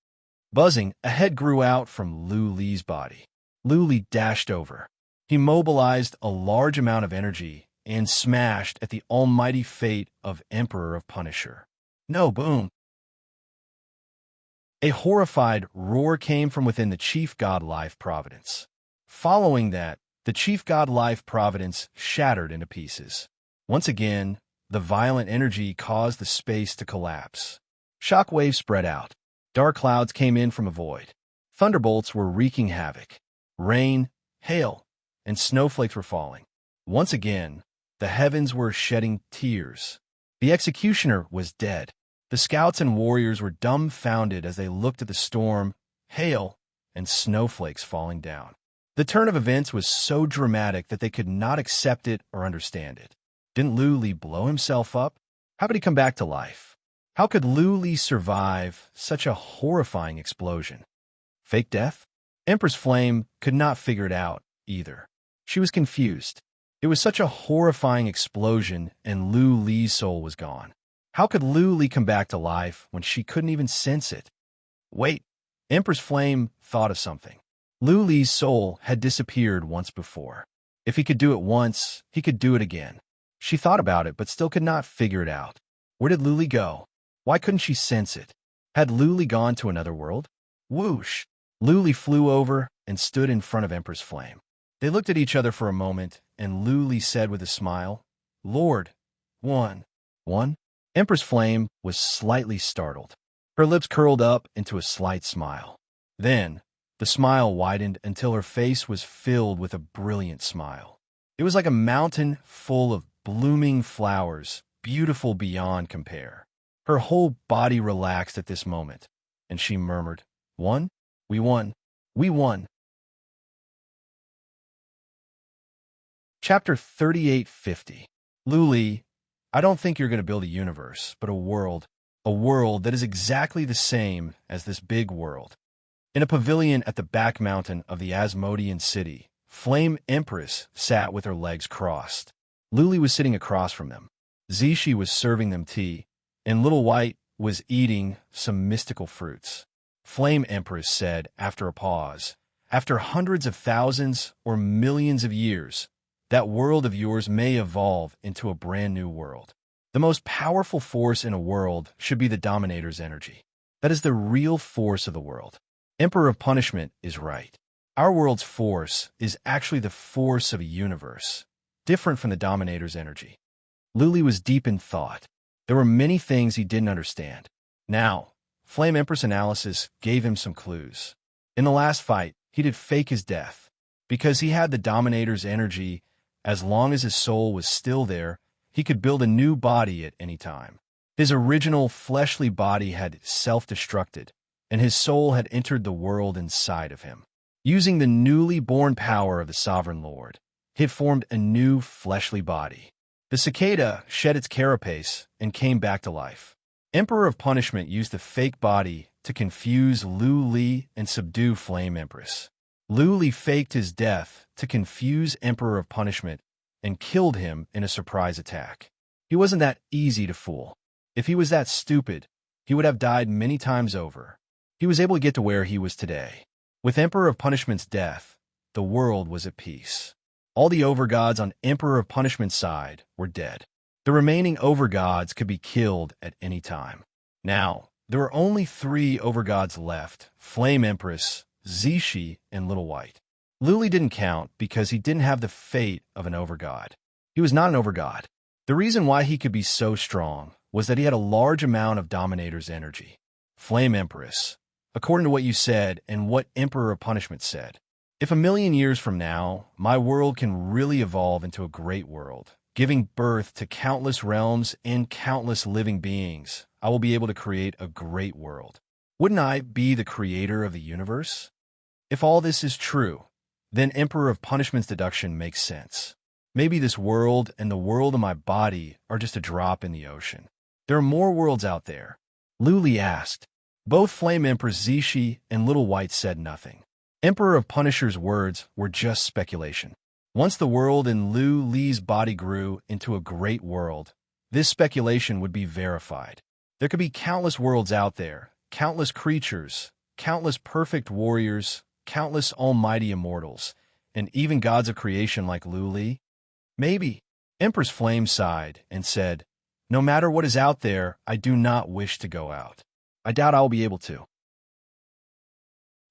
Buzzing, a head grew out from Luli's body. Luli dashed over. He mobilized a large amount of energy and smashed at the almighty fate of Emperor of Punisher. No, boom! A horrified roar came from within the Chief God Life Providence. Following that, the Chief God Life Providence shattered into pieces. Once again, the violent energy caused the space to collapse. Shock waves spread out. Dark clouds came in from a void. Thunderbolts were wreaking havoc. Rain, hail, and snowflakes were falling. Once again, the heavens were shedding tears. The executioner was dead. The scouts and warriors were dumbfounded as they looked at the storm, hail, and snowflakes falling down. The turn of events was so dramatic that they could not accept it or understand it. Didn't Luli blow himself up? How could he come back to life? How could Luli survive such a horrifying explosion? Fake death? Empress Flame could not figure it out either. She was confused. It was such a horrifying explosion, and Luli's soul was gone. How could Luli come back to life when she couldn't even sense it? Wait, Empress Flame thought of something. Luli's soul had disappeared once before. If he could do it once, he could do it again. She thought about it, but still could not figure it out. Where did Luli go? Why couldn't she sense it? Had Luli gone to another world? Whoosh! Luli flew over and stood in front of Empress Flame. They looked at each other for a moment, and Luli said with a smile, Lord, one. Empress Flame was slightly startled. Her lips curled up into a slight smile. Then, the smile widened until her face was filled with a brilliant smile. It was like a mountain full of blooming flowers, beautiful beyond compare. Her whole body relaxed at this moment, and she murmured, Won? We won. We won. Chapter 3850. Luli, I don't think you're going to build a universe, but a world that is exactly the same as this big world. In a pavilion at the back mountain of the Asmodean city, Flame Empress sat with her legs crossed. Luli was sitting across from them. Zishi was serving them tea, and Little White was eating some mystical fruits. Flame Empress said after a pause, "After hundreds of thousands or millions of years, that world of yours may evolve into a brand new world. The most powerful force in a world should be the Dominator's energy. That is the real force of the world. Emperor of Punishment is right. Our world's force is actually the force of a universe, different from the Dominator's energy." Luli was deep in thought. There were many things he didn't understand. Now, Flame Empress analysis gave him some clues. In the last fight, he did fake his death. Because he had the Dominator's energy, as long as his soul was still there, he could build a new body at any time. His original fleshly body had self-destructed, and his soul had entered the world inside of him. Using the newly born power of the Sovereign Lord, he had formed a new fleshly body. The cicada shed its carapace and came back to life. Emperor of Punishment used the fake body to confuse Lu Li and subdue Flame Empress. Lu Li faked his death to confuse Emperor of Punishment and killed him in a surprise attack. He wasn't that easy to fool. If he was that stupid, he would have died many times over. He was able to get to where he was today. With Emperor of Punishment's death, the world was at peace. All the overgods on Emperor of Punishment's side were dead. The remaining overgods could be killed at any time. Now, there were only 3 overgods left: Flame Empress, Zishi, and Little White. Luli didn't count because he didn't have the fate of an overgod. He was not an overgod. The reason why he could be so strong was that he had a large amount of Dominator's energy. Flame Empress, according to what you said and what Emperor of Punishment said, if 1,000,000 years from now, my world can really evolve into a great world, giving birth to countless realms and countless living beings, I will be able to create a great world. Wouldn't I be the creator of the universe? If all this is true, then Emperor of Punishment's deduction makes sense. Maybe this world and the world of my body are just a drop in the ocean. There are more worlds out there. Luli asked. Both Flame Empress Zishi and Little White said nothing. Emperor of Punisher's words were just speculation. Once the world in Lu Li's body grew into a great world, this speculation would be verified. There could be countless worlds out there, countless creatures, countless perfect warriors, countless almighty immortals, and even gods of creation like Lu Li. Maybe. Empress Flame sighed and said, "No matter what is out there, I do not wish to go out. I doubt I will be able to.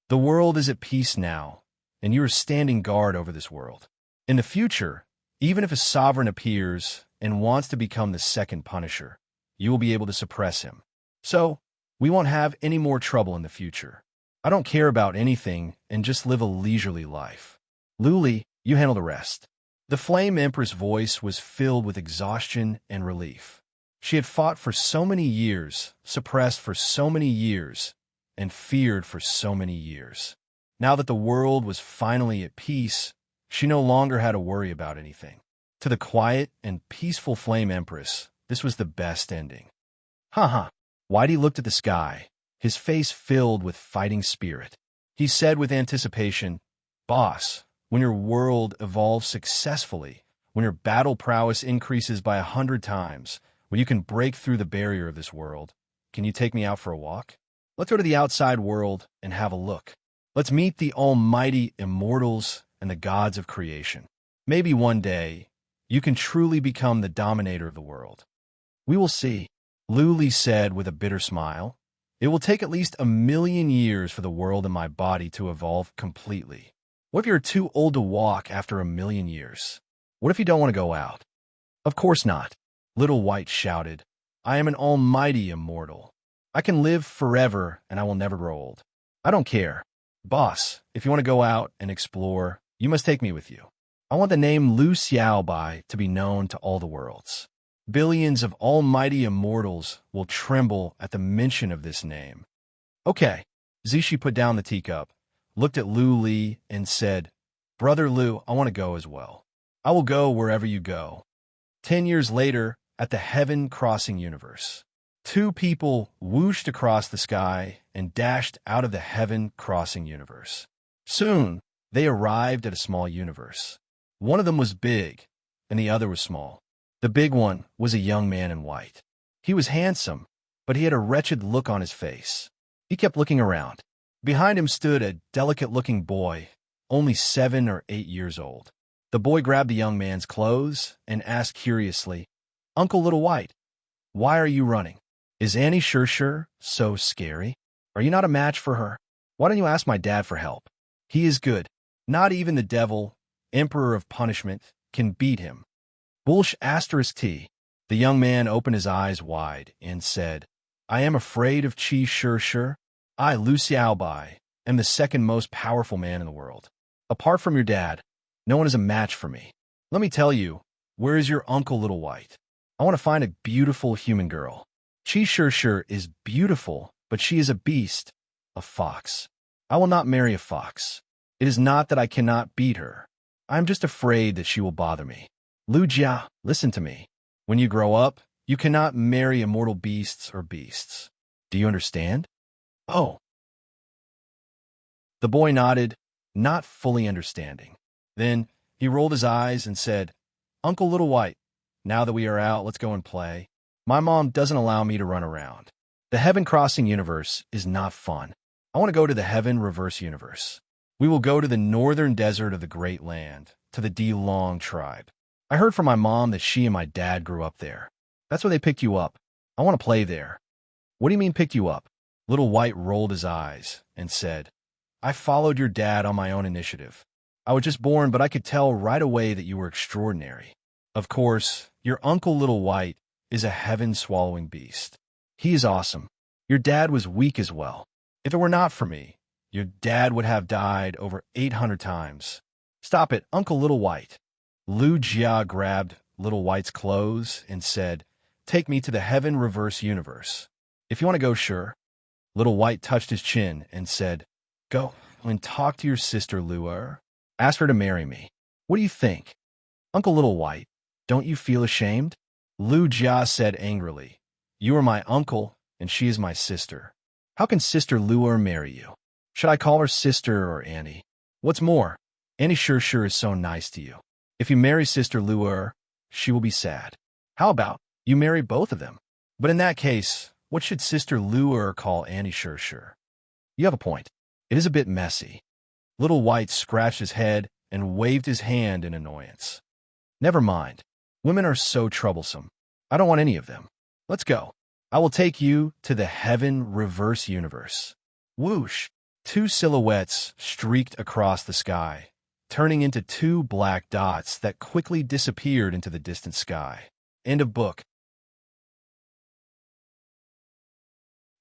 The world is at peace now, and you are standing guard over this world. In the future, even if a sovereign appears and wants to become the second Punisher, you will be able to suppress him. So, we won't have any more trouble in the future. I don't care about anything and just live a leisurely life. Luli, you handle the rest." The Flame Empress' voice was filled with exhaustion and relief. She had fought for so many years, suppressed for so many years, and feared for so many years. Now that the world was finally at peace, she no longer had to worry about anything. To the quiet and peaceful Flame Empress, this was the best ending. Ha. Whitey looked at the sky, his face filled with fighting spirit. He said with anticipation, "Boss, when your world evolves successfully, when your battle prowess increases by 100 times, when you can break through the barrier of this world, can you take me out for a walk? Let's go to the outside world and have a look. Let's meet the almighty immortals and the gods of creation. Maybe one day, you can truly become the dominator of the world. We will see," Luli said with a bitter smile. "It will take at least 1,000,000 years for the world in my body to evolve completely. What if you're too old to walk after 1,000,000 years? What if you don't want to go out?" "Of course not," Little White shouted. "I am an almighty immortal. I can live forever and I will never grow old. I don't care. Boss, if you want to go out and explore, you must take me with you. I want the name Lu Xiaobai to be known to all the worlds. Billions of almighty immortals will tremble at the mention of this name." "Okay." Zishi put down the teacup, looked at Lu Li, and said, "Brother Lu, I want to go as well. I will go wherever you go." 10 years later, at the Heaven Crossing universe, 2 people whooshed across the sky and dashed out of the Heaven Crossing universe. Soon, they arrived at a small universe. One of them was big, and the other was small. The big one was a young man in white. He was handsome, but he had a wretched look on his face. He kept looking around. Behind him stood a delicate-looking boy, only 7 or 8 years old. The boy grabbed the young man's clothes and asked curiously, "Uncle Little White, why are you running? Is Annie Sure so scary? Are you not a match for her? Why don't you ask my dad for help? He is good. Not even the devil, emperor of punishment, can beat him." Bullsh *T. The young man opened his eyes wide and said, "I am afraid of Chi Sure. I, Lu Xiaobai, am the second most powerful man in the world. Apart from your dad, no one is a match for me. Let me tell you, where is your Uncle Little White? I want to find a beautiful human girl. Chi Sure is beautiful, but she is a beast, a fox. I will not marry a fox. It is not that I cannot beat her. I am just afraid that she will bother me. Lu Jia, listen to me. When you grow up, you cannot marry immortal beasts or beasts. Do you understand?" "Oh." The boy nodded, not fully understanding. Then he rolled his eyes and said, "Uncle Little White, now that we are out, let's go and play. My mom doesn't allow me to run around. The Heaven Crossing universe is not fun. I want to go to the Heaven Reverse universe. We will go to the northern desert of the Great Land, to the De-Long tribe. I heard from my mom that she and my dad grew up there. That's where they picked you up. I want to play there." "What do you mean picked you up?" Little White rolled his eyes and said, "I followed your dad on my own initiative. I was just born, but I could tell right away that you were extraordinary. Of course, your Uncle Little White is a heaven-swallowing beast. He is awesome. Your dad was weak as well. If it were not for me, your dad would have died over 800 times. Stop it, Uncle Little White." Lu Jia grabbed Little White's clothes and said, "Take me to the Heaven Reverse universe. If you want to go, sure." Little White touched his chin and said, "Go and talk to your sister Luer. Ask her to marry me. What do you think?" "Uncle Little White, don't you feel ashamed?" Lu Jia said angrily, "You are my uncle, and she is my sister. How can Sister Luer marry you? Should I call her Sister or Annie? What's more, Annie Sure is so nice to you. If you marry Sister Luer, she will be sad. How about you marry both of them? But in that case, what should Sister Luer call Annie Sure? You have a point. It is a bit messy." Little White scratched his head and waved his hand in annoyance. "Never mind. Women are so troublesome. I don't want any of them. Let's go. I will take you to the Heaven Reverse universe." Whoosh! 2 silhouettes streaked across the sky, turning into 2 black dots that quickly disappeared into the distant sky. End of book.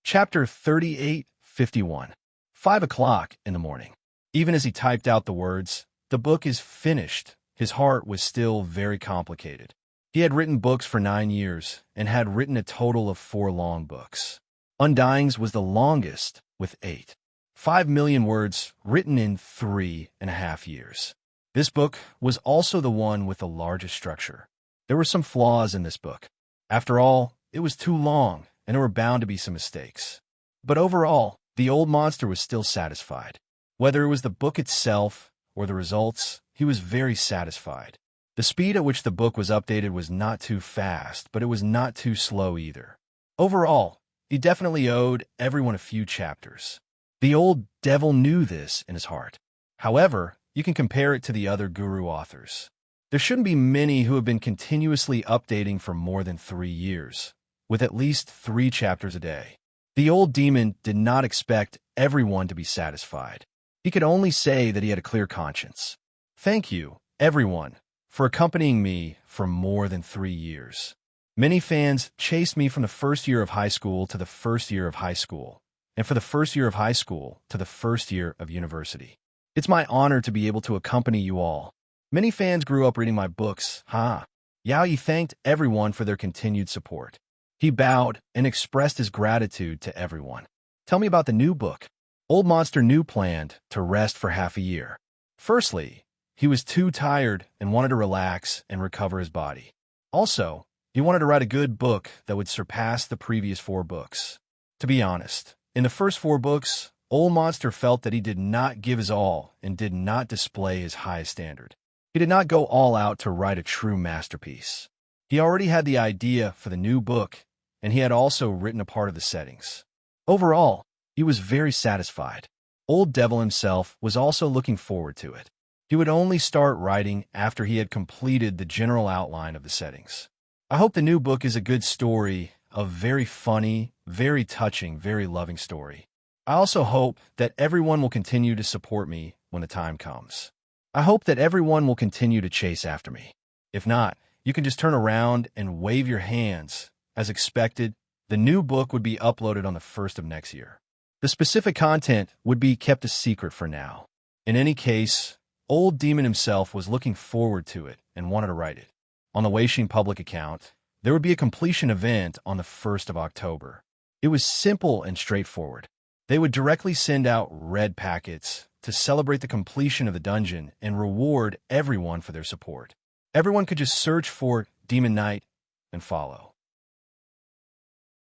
Chapter 38:51. 5 o'clock in the morning. Even as he typed out the words, "The book is finished," his heart was still very complicated. He had written books for 9 years and had written a total of 4 long books. Undying's was the longest, with 8. 5 million words written in 3.5 years. This book was also the one with the largest structure. There were some flaws in this book. After all, it was too long, and there were bound to be some mistakes. But overall, the old monster was still satisfied. Whether it was the book itself or the results, he was very satisfied. The speed at which the book was updated was not too fast, but it was not too slow either. Overall, he definitely owed everyone a few chapters. The old devil knew this in his heart. However, you can compare it to the other guru authors. There shouldn't be many who have been continuously updating for more than 3 years, with at least 3 chapters a day. The old demon did not expect everyone to be satisfied. He could only say that he had a clear conscience. Thank you, everyone, for accompanying me for more than 3 years. Many fans chased me from the first year of high school to the first year of high school, and for the first year of high school to the first year of university. It's my honor to be able to accompany you all. Many fans grew up reading my books, Yao Yi thanked everyone for their continued support. He bowed and expressed his gratitude to everyone. Tell me about the new book. Old Monster knew planned to rest for half a year. Firstly, he was too tired and wanted to relax and recover his body. Also, he wanted to write a good book that would surpass the previous 4 books. To be honest, in the first 4 books, Old Monster felt that he did not give his all and did not display his highest standard. He did not go all out to write a true masterpiece. He already had the idea for the new book, and he had also written a part of the settings. Overall, he was very satisfied. Old Devil himself was also looking forward to it. He would only start writing after he had completed the general outline of the settings. I hope the new book is a good story, a very funny, very touching, very loving story. I also hope that everyone will continue to support me when the time comes. I hope that everyone will continue to chase after me. If not, you can just turn around and wave your hands. As expected, the new book would be uploaded on the 1st of next year. The specific content would be kept a secret for now. In any case, Old Demon himself was looking forward to it and wanted to write it. On the Weixin public account, there would be a completion event on the 1st of October. It was simple and straightforward. They would directly send out red packets to celebrate the completion of the dungeon and reward everyone for their support. Everyone could just search for Demon Knight and follow.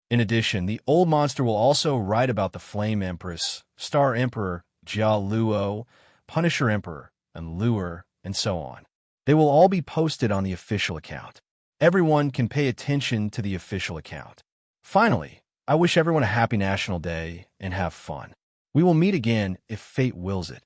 In addition, the old monster will also write about the Flame Empress, Star Emperor, Jia Luo, Punisher Emperor, and Lure, and so on. They will all be posted on the official account. Everyone can pay attention to the official account. Finally, I wish everyone a happy National Day and have fun. We will meet again if fate wills it.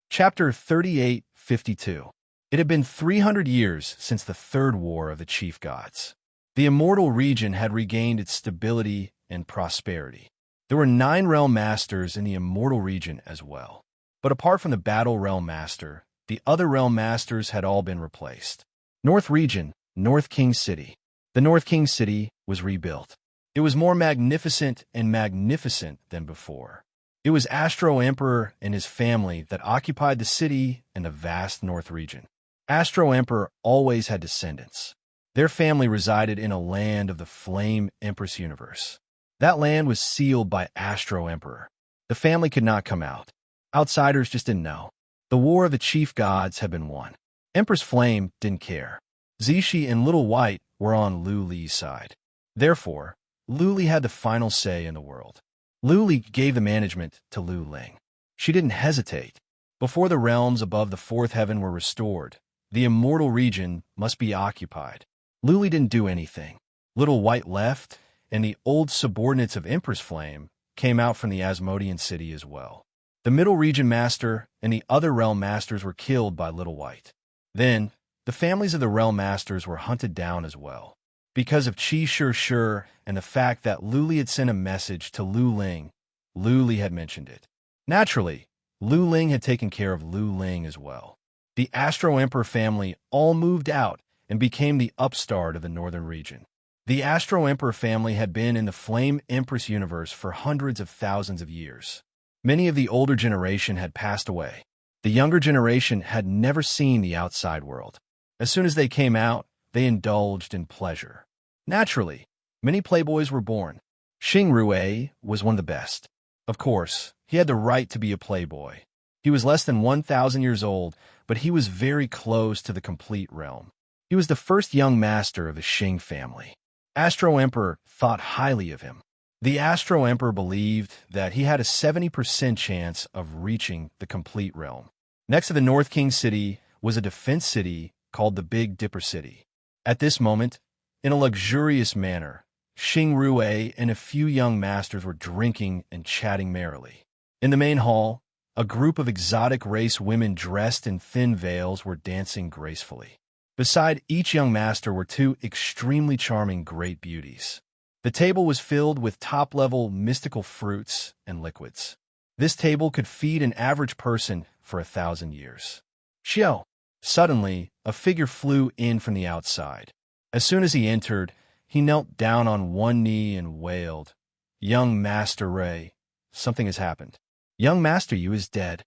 Chapter 3852. It had been 300 years since the Third War of the Chief Gods. The immortal region had regained its stability and prosperity. There were 9 Realm Masters in the immortal region as well. But apart from the Battle Realm Master, the other Realm Masters had all been replaced. North Region, North King City. The North King City was rebuilt. It was more magnificent than before. It was Astro Emperor and his family that occupied the city and the vast North Region. Astro Emperor always had descendants. Their family resided in a land of the Flame Empress universe. That land was sealed by Astro Emperor. The family could not come out. Outsiders just didn't know. The War of the Chief Gods had been won. Empress Flame didn't care. Zishi and Little White were on Lu Li's side. Therefore, Lu Li had the final say in the world. Lu Li gave the management to Lu Ling. She didn't hesitate. Before the realms above the 4th heaven were restored, the immortal region must be occupied. Lu Li didn't do anything. Little White left, and the old subordinates of Empress Flame came out from the Asmodean city as well. The Middle Region Master and the other Realm Masters were killed by Little White. Then, the families of the Realm Masters were hunted down as well. Because of Qi Shi and the fact that Lu Li had sent a message to Lu Ling, Lu Li had mentioned it. Naturally, Lu Ling had taken care of Lu Ling as well. The Astro Emperor family all moved out and became the upstart of the Northern Region. The Astro Emperor family had been in the Flame Empress universe for hundreds of thousands of years. Many of the older generation had passed away. The younger generation had never seen the outside world. As soon as they came out, they indulged in pleasure. Naturally, many playboys were born. Xing Rue was one of the best. Of course, he had the right to be a playboy. He was less than 1,000 years old, but he was very close to the complete realm. He was the first young master of the Xing family. Astro Emperor thought highly of him. The Astro Emperor believed that he had a 70% chance of reaching the complete realm. Next to the North King City was a defense city called the Big Dipper City. At this moment, in a luxurious manner, Xing Rue and a few young masters were drinking and chatting merrily. In the main hall, a group of exotic race women dressed in thin veils were dancing gracefully. Beside each young master were 2 extremely charming great beauties. The table was filled with top-level mystical fruits and liquids. This table could feed an average person for 1,000 years. Xiao! Suddenly, a figure flew in from the outside. As soon as he entered, he knelt down on one knee and wailed, "Young Master Ray, something has happened. Young Master Yu is dead."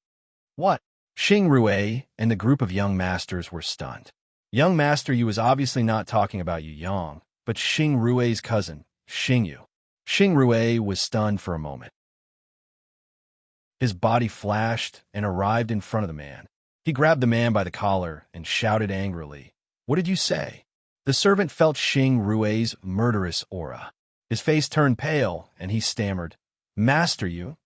What? Xing Rue and the group of young masters were stunned. Young Master Yu was obviously not talking about Yu Yang, but Xing Rue's cousin, Xing Yu. Xing Rue was stunned for a moment. His body flashed and arrived in front of the man. He grabbed the man by the collar and shouted angrily, "What did you say?" The servant felt Xing Rue's murderous aura. His face turned pale, and he stammered, "Master Yu."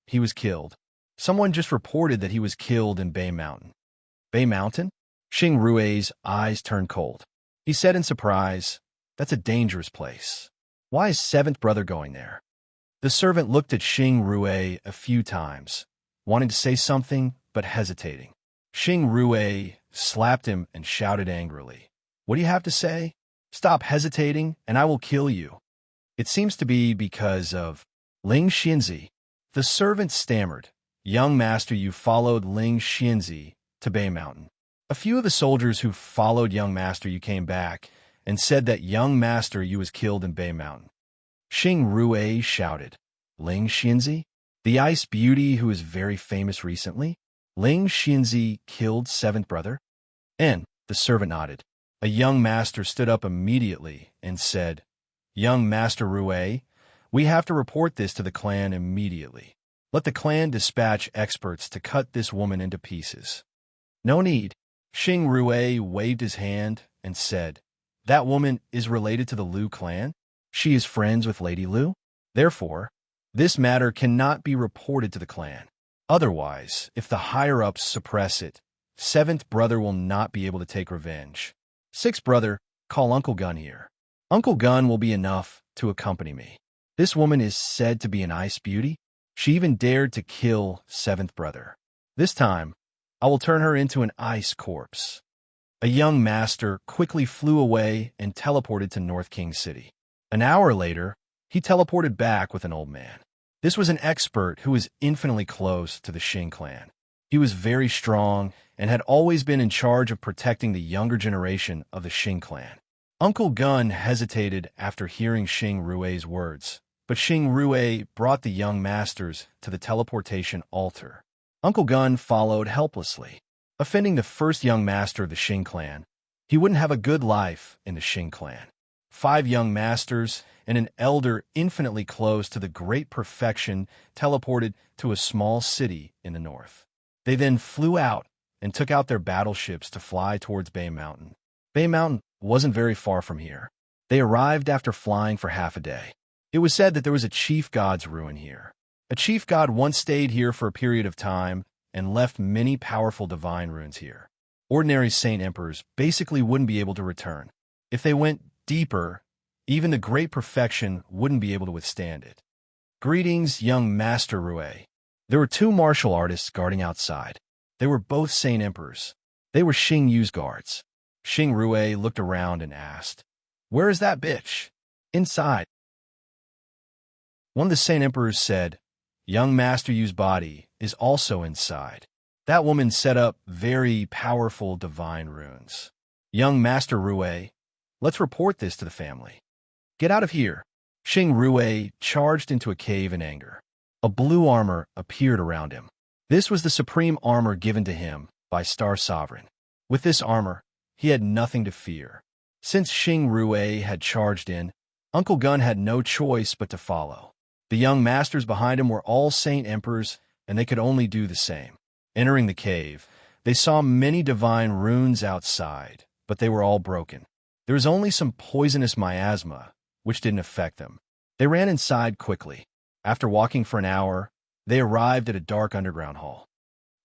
He was killed. Someone just reported that he was killed in Bay Mountain. Bay Mountain? Xing Rui's eyes turned cold. He said in surprise, "That's a dangerous place. Why is seventh brother going there?" The servant looked at Xing Rui a few times, wanting to say something but hesitating. Xing Rui slapped him and shouted angrily, "What do you have to say? Stop hesitating, and I will kill you." It seems to be because of Ling Xianzi. The servant stammered, "Young master, you followed Ling Xianzi to Bay Mountain. A few of the soldiers who followed young master you came back and said that young master you was killed in Bay Mountain." Xing Rui shouted, "Ling Xianzi? The ice beauty who is very famous recently? Ling Xianzi killed seventh brother?" And the servant nodded. A young master stood up immediately and said, "Young master Rui, we have to report this to the clan immediately. Let the clan dispatch experts to cut this woman into pieces." "No need." Xing Rui waved his hand and said, "That woman is related to the Liu clan. She is friends with Lady Liu. Therefore, this matter cannot be reported to the clan. Otherwise, if the higher-ups suppress it, seventh brother will not be able to take revenge. Sixth brother, call Uncle Gun here. Uncle Gun will be enough to accompany me. This woman is said to be an ice beauty. She even dared to kill seventh brother. This time, I will turn her into an ice corpse." A young master quickly flew away and teleported to North King City. An hour later, he teleported back with an old man. This was an expert who was infinitely close to the Xing clan. He was very strong and had always been in charge of protecting the younger generation of the Xing clan. Uncle Gun hesitated after hearing Xing Rui's words, but Xing Rui brought the young masters to the teleportation altar. Uncle Gun followed helplessly. Offending the first young master of the Xing clan, he wouldn't have a good life in the Xing clan. 5 young masters and an elder infinitely close to the great perfection teleported to a small city in the north. They then flew out and took out their battleships to fly towards Bay Mountain. Bay Mountain wasn't very far from here. They arrived after flying for half a day. It was said that there was a chief god's ruin here. A chief god once stayed here for a period of time and left many powerful divine runes here. Ordinary saint emperors basically wouldn't be able to return. If they went deeper, even the great perfection wouldn't be able to withstand it. "Greetings, young Master Rui." There were 2 martial artists guarding outside. They were both saint emperors. They were Xing Yu's guards. Xing Rui looked around and asked, "Where is that bitch?" "Inside." One of the saint emperors said, "Young Master Yu's body is also inside. That woman set up very powerful divine runes. Young Master Rui, let's report this to the family." "Get out of here." Xing Rui charged into a cave in anger. A blue armor appeared around him. This was the supreme armor given to him by Star Sovereign. With this armor, he had nothing to fear. Since Xing Rui had charged in, Uncle Gun had no choice but to follow. The young masters behind him were all saint emperors, and they could only do the same. Entering the cave, they saw many divine runes outside, but they were all broken. There was only some poisonous miasma, which didn't affect them. They ran inside quickly. After walking for an hour, they arrived at a dark underground hall.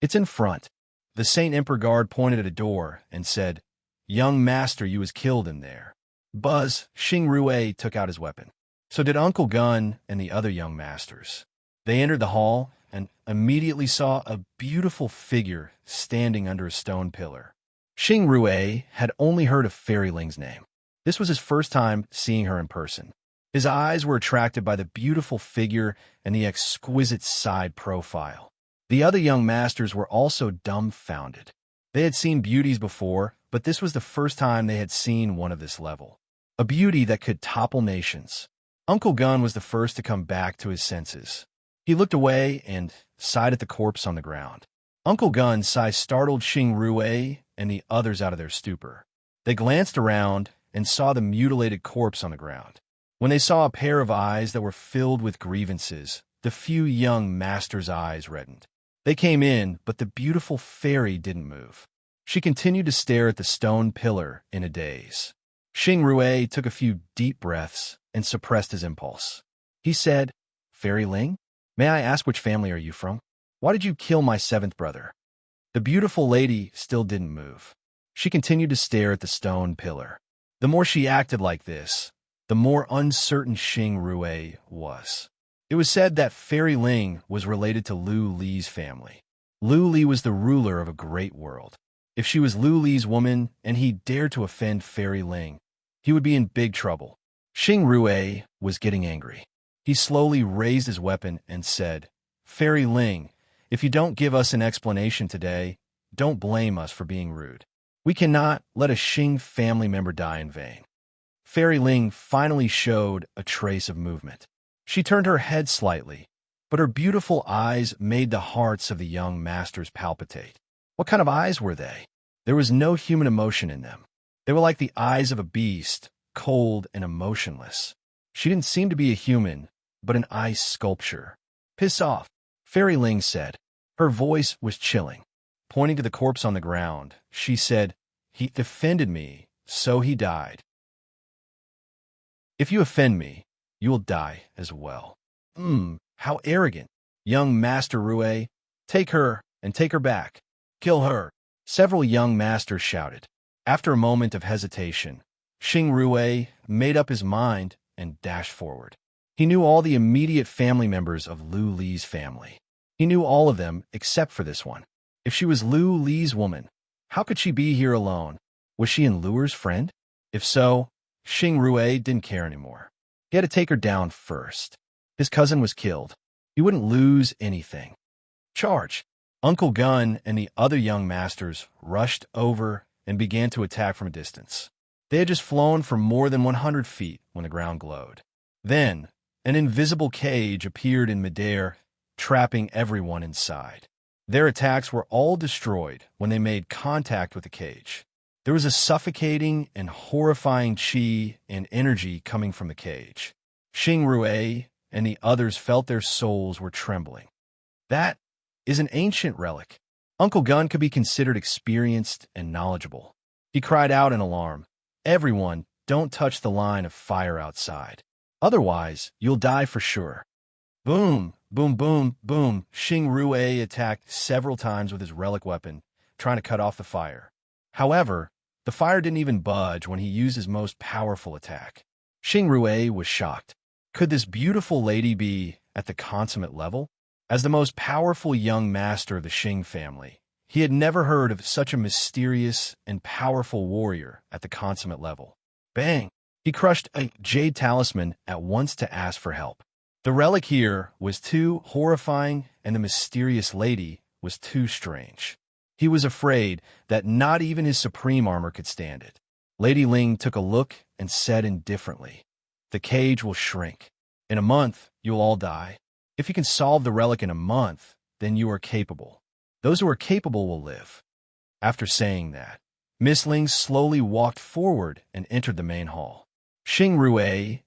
"It's in front." The Saint Emperor guard pointed at a door and said, "Young master, you was killed in there." Buzz, Xing Rui took out his weapon. So did Uncle Gun and the other young masters. They entered the hall and immediately saw a beautiful figure standing under a stone pillar. Xing Rui had only heard of Fairy Ling's name. This was his first time seeing her in person. His eyes were attracted by the beautiful figure and the exquisite side profile. The other young masters were also dumbfounded. They had seen beauties before, but this was the first time they had seen one of this level. A beauty that could topple nations. Uncle Gun was the first to come back to his senses. He looked away and sighed at the corpse on the ground. Uncle Gun's sigh startled Xing Rui and the others out of their stupor. They glanced around and saw the mutilated corpse on the ground. When they saw a pair of eyes that were filled with grievances, the few young masters' eyes reddened. They came in, but the beautiful fairy didn't move. She continued to stare at the stone pillar in a daze. Xing Rui took a few deep breaths and suppressed his impulse. He said, "Fairy Ling, may I ask which family are you from?" Why did you kill my seventh brother?" The beautiful lady still didn't move. She continued to stare at the stone pillar. The more she acted like this, the more uncertain Xing Rui was. It was said that Fairy Ling was related to Lu Li's family. Lu Li was the ruler of a great world. If she was Lu Li's woman and he dared to offend Fairy Ling, he would be in big trouble. Xing Rui was getting angry. He slowly raised his weapon and said, "Fairy Ling, if you don't give us an explanation today, don't blame us for being rude. We cannot let a Xing family member die in vain." Fairy Ling finally showed a trace of movement. She turned her head slightly, but her beautiful eyes made the hearts of the young masters palpitate. What kind of eyes were they? There was no human emotion in them. They were like the eyes of a beast, cold and emotionless. She didn't seem to be a human, but an ice sculpture. "Piss off," Fairy Ling said. Her voice was chilling. Pointing to the corpse on the ground, she said, "He defended me, so he died. If you offend me, you will die as well." How arrogant. Young Master Rue, take her and take her back. Kill her. Several young masters shouted. After a moment of hesitation, Xing Rue made up his mind and dashed forward. He knew all the immediate family members of Lu Li's family. He knew all of them except for this one. If she was Lu Li's woman, how could she be here alone? Was she in Luer's friend? If so, Xing Rue didn't care anymore. He had to take her down first. His cousin was killed. He wouldn't lose anything. Charge! Uncle Gun and the other young masters rushed over and began to attack from a distance. They had just flown for more than 100 feet when the ground glowed. Then, an invisible cage appeared in midair, trapping everyone inside. Their attacks were all destroyed when they made contact with the cage. There was a suffocating and horrifying chi and energy coming from the cage. Xing Rue and the others felt their souls were trembling. That is an ancient relic. Uncle Gun could be considered experienced and knowledgeable. He cried out in alarm, "Everyone, don't touch the line of fire outside. Otherwise, you'll die for sure." Boom, boom, boom, boom. Xing Rue attacked several times with his relic weapon, trying to cut off the fire. However, the fire didn't even budge when he used his most powerful attack. Xing Rue was shocked. Could this beautiful lady be at the consummate level? As the most powerful young master of the Xing family, he had never heard of such a mysterious and powerful warrior at the consummate level. Bang! He crushed a jade talisman at once to ask for help. The relic here was too horrifying, and the mysterious lady was too strange. He was afraid that not even his supreme armor could stand it. Lady Ling took a look and said indifferently, "The cage will shrink. In a month, you'll all die. If you can solve the relic in a month, then you are capable. Those who are capable will live." After saying that, Miss Ling slowly walked forward and entered the main hall. Xing Rue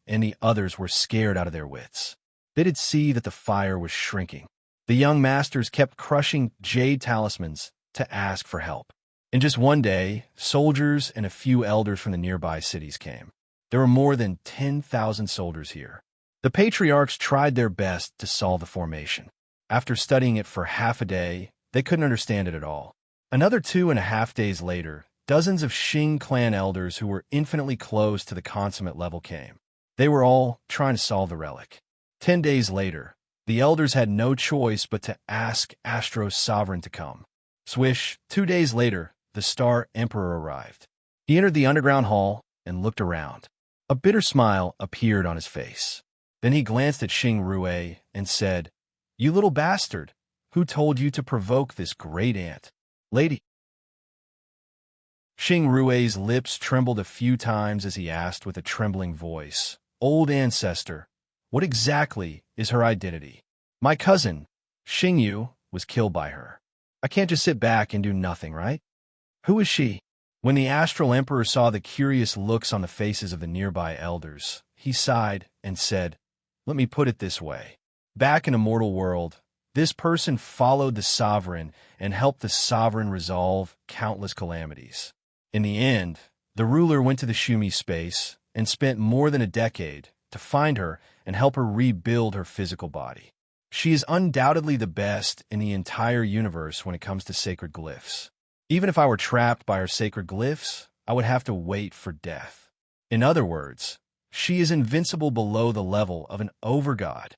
and the others were scared out of their wits. They did see that the fire was shrinking. The young masters kept crushing jade talismans to ask for help. In just one day, soldiers and a few elders from the nearby cities came. There were more than 10,000 soldiers here. The patriarchs tried their best to solve the formation. After studying it for half a day, they couldn't understand it at all. Another 2.5 days later, dozens of Xing clan elders who were infinitely close to the consummate level came. They were all trying to solve the relic. 10 days later, the elders had no choice but to ask Astro's sovereign to come. Swish, 2 days later, the Star Emperor arrived. He entered the underground hall and looked around. A bitter smile appeared on his face. Then he glanced at Xing Rue and said, "You little bastard, who told you to provoke this great ant? Lady." Xing Rue's lips trembled a few times as he asked with a trembling voice, "Old ancestor, what exactly is her identity? My cousin, Xing Yu, was killed by her. I can't just sit back and do nothing, right? Who is she?" When the Astral Emperor saw the curious looks on the faces of the nearby elders, he sighed and said, "Let me put it this way. Back in a mortal world, this person followed the sovereign and helped the sovereign resolve countless calamities. In the end, the ruler went to the Shumi space and spent more than a decade to find her and help her rebuild her physical body. She is undoubtedly the best in the entire universe when it comes to sacred glyphs. Even if I were trapped by her sacred glyphs, I would have to wait for death. In other words, she is invincible below the level of an overgod.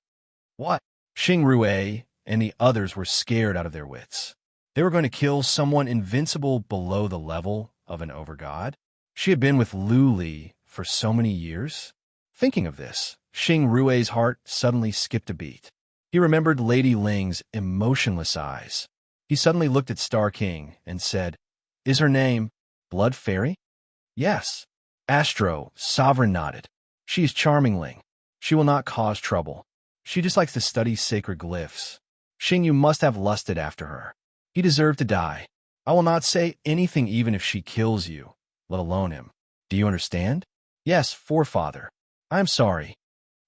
What? Xing Rue and the others were scared out of their wits. They were going to kill someone invincible below the level of an overgod? She had been with Lu Li for so many years? Thinking of this, Xing Rue's heart suddenly skipped a beat. He remembered Lady Ling's emotionless eyes. He suddenly looked at Star King and said, "Is her name Blood Fairy?" "Yes." Astro, Sovereign nodded. "She is charming, Ling. She will not cause trouble. She just likes to study sacred glyphs. Xing, you must have lusted after her. He deserved to die. I will not say anything even if she kills you, let alone him. Do you understand?" "Yes, forefather. I am sorry."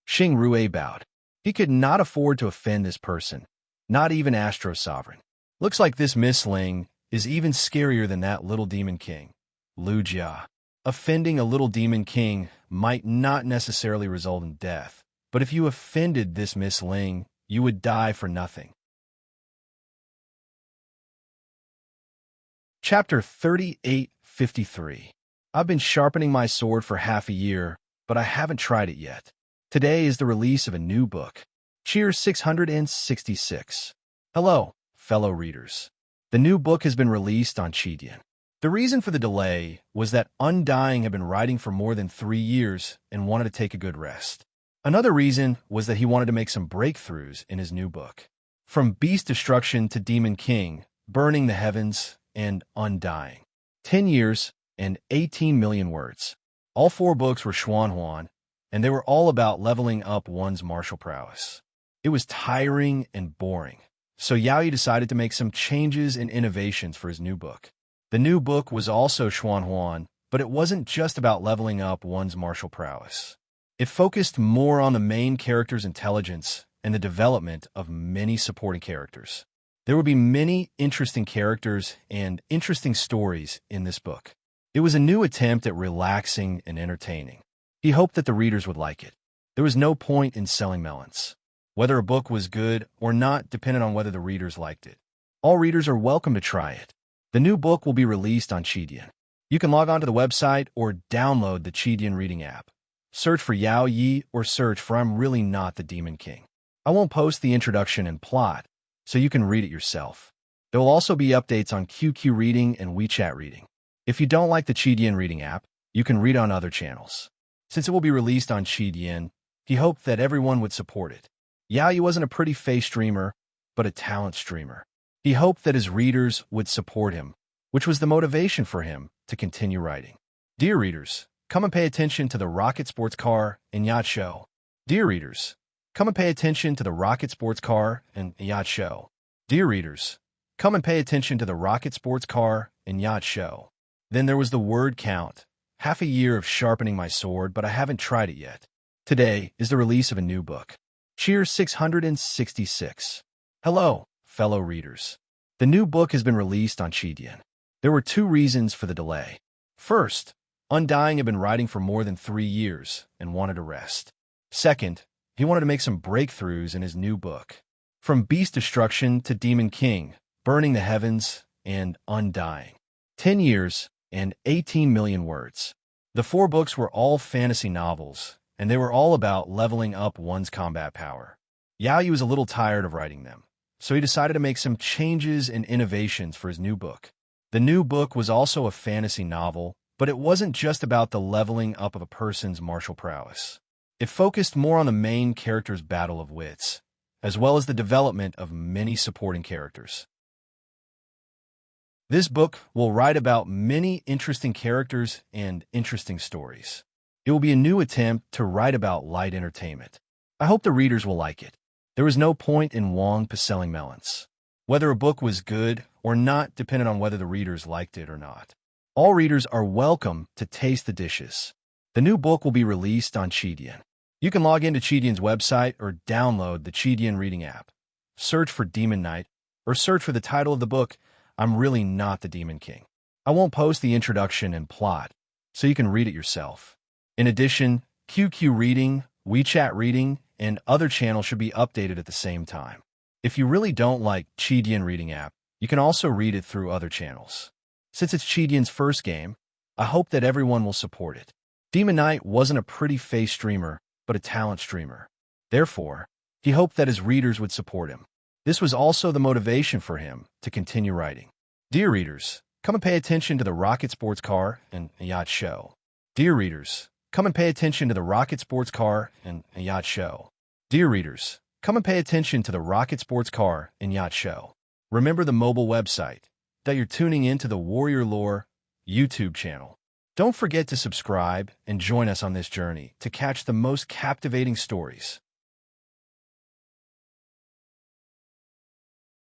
Xing Rue bowed. He could not afford to offend this person, not even Astro Sovereign. Looks like this Miss Ling is even scarier than that little demon king, Lu Jia. Offending a little demon king might not necessarily result in death, but if you offended this Miss Ling, you would die for nothing. Chapter 3853. I've been sharpening my sword for half a year, but I haven't tried it yet. Today is the release of a new book. Cheers 666. Hello, fellow readers. The new book has been released on Chidian. The reason for the delay was that Undying had been writing for more than 3 years and wanted to take a good rest. Another reason was that he wanted to make some breakthroughs in his new book. From Beast Destruction to Demon King, Burning the Heavens, and Undying. 10 years and 18 million words. All 4 books were Xuanhuan, and they were all about leveling up one's martial prowess. It was tiring and boring, so Yaoyi decided to make some changes and innovations for his new book. The new book was also Xuanhuan, but it wasn't just about leveling up one's martial prowess. It focused more on the main character's intelligence and the development of many supporting characters. There would be many interesting characters and interesting stories in this book. It was a new attempt at relaxing and entertaining. He hoped that the readers would like it. There was no point in selling melons. Whether a book was good or not depended on whether the readers liked it. All readers are welcome to try it. The new book will be released on Chidian. You can log on to the website or download the Chidian reading app. Search for Yao Yi or search for I'm Really Not the Demon King. I won't post the introduction and plot, so you can read it yourself. There will also be updates on QQ Reading and WeChat Reading. If you don't like the Chidian reading app, you can read on other channels. Since it will be released on Chidian, he hoped that everyone would support it. Yaoyi wasn't a pretty face streamer, but a talent streamer. He hoped that his readers would support him, which was the motivation for him to continue writing. Dear readers, come and pay attention to the rocket sports car and yacht show. Dear readers, come and pay attention to the rocket sports car and yacht show. Dear readers, come and pay attention to the rocket sports car and yacht show. Then there was the word count. Half a year of sharpening my sword, but I haven't tried it yet. Today is the release of a new book. Cheers 666. Hello, fellow readers. The new book has been released on Chidian. There were 2 reasons for the delay. First, Undying had been writing for more than 3 years and wanted to rest. Second, he wanted to make some breakthroughs in his new book. From Beast Destruction to Demon King, Burning the Heavens, and Undying. 10 years and 18 million words. The 4 books were all fantasy novels, and they were all about leveling up one's combat power. Yaoyi was a little tired of writing them, so he decided to make some changes and innovations for his new book. The new book was also a fantasy novel, but it wasn't just about the leveling up of a person's martial prowess. It focused more on the main character's battle of wits, as well as the development of many supporting characters. This book will write about many interesting characters and interesting stories. It will be a new attempt to write about light entertainment. I hope the readers will like it. There was no point in Wong selling melons. Whether a book was good or not depended on whether the readers liked it or not. All readers are welcome to taste the dishes. The new book will be released on Chidian. You can log into Chidian's website or download the Chidian reading app. Search for Demon Knight or search for the title of the book, I'm Really Not the Demon King. I won't post the introduction and plot, so you can read it yourself. In addition, QQ Reading, WeChat Reading, and other channels should be updated at the same time. If you really don't like Chidian reading app, you can also read it through other channels. Since it's Chidian's first game, I hope that everyone will support it. Demon Knight wasn't a pretty face streamer, but a talent streamer. Therefore, he hoped that his readers would support him. This was also the motivation for him to continue writing. Dear readers, come and pay attention to the rocket sports car and yacht show. Dear readers, come and pay attention to the rocket sports car and yacht show. Dear readers, come and pay attention to the rocket sports car and yacht show. Remember the mobile website that you're tuning in to the Warrior Lore YouTube channel. Don't forget to subscribe and join us on this journey to catch the most captivating stories.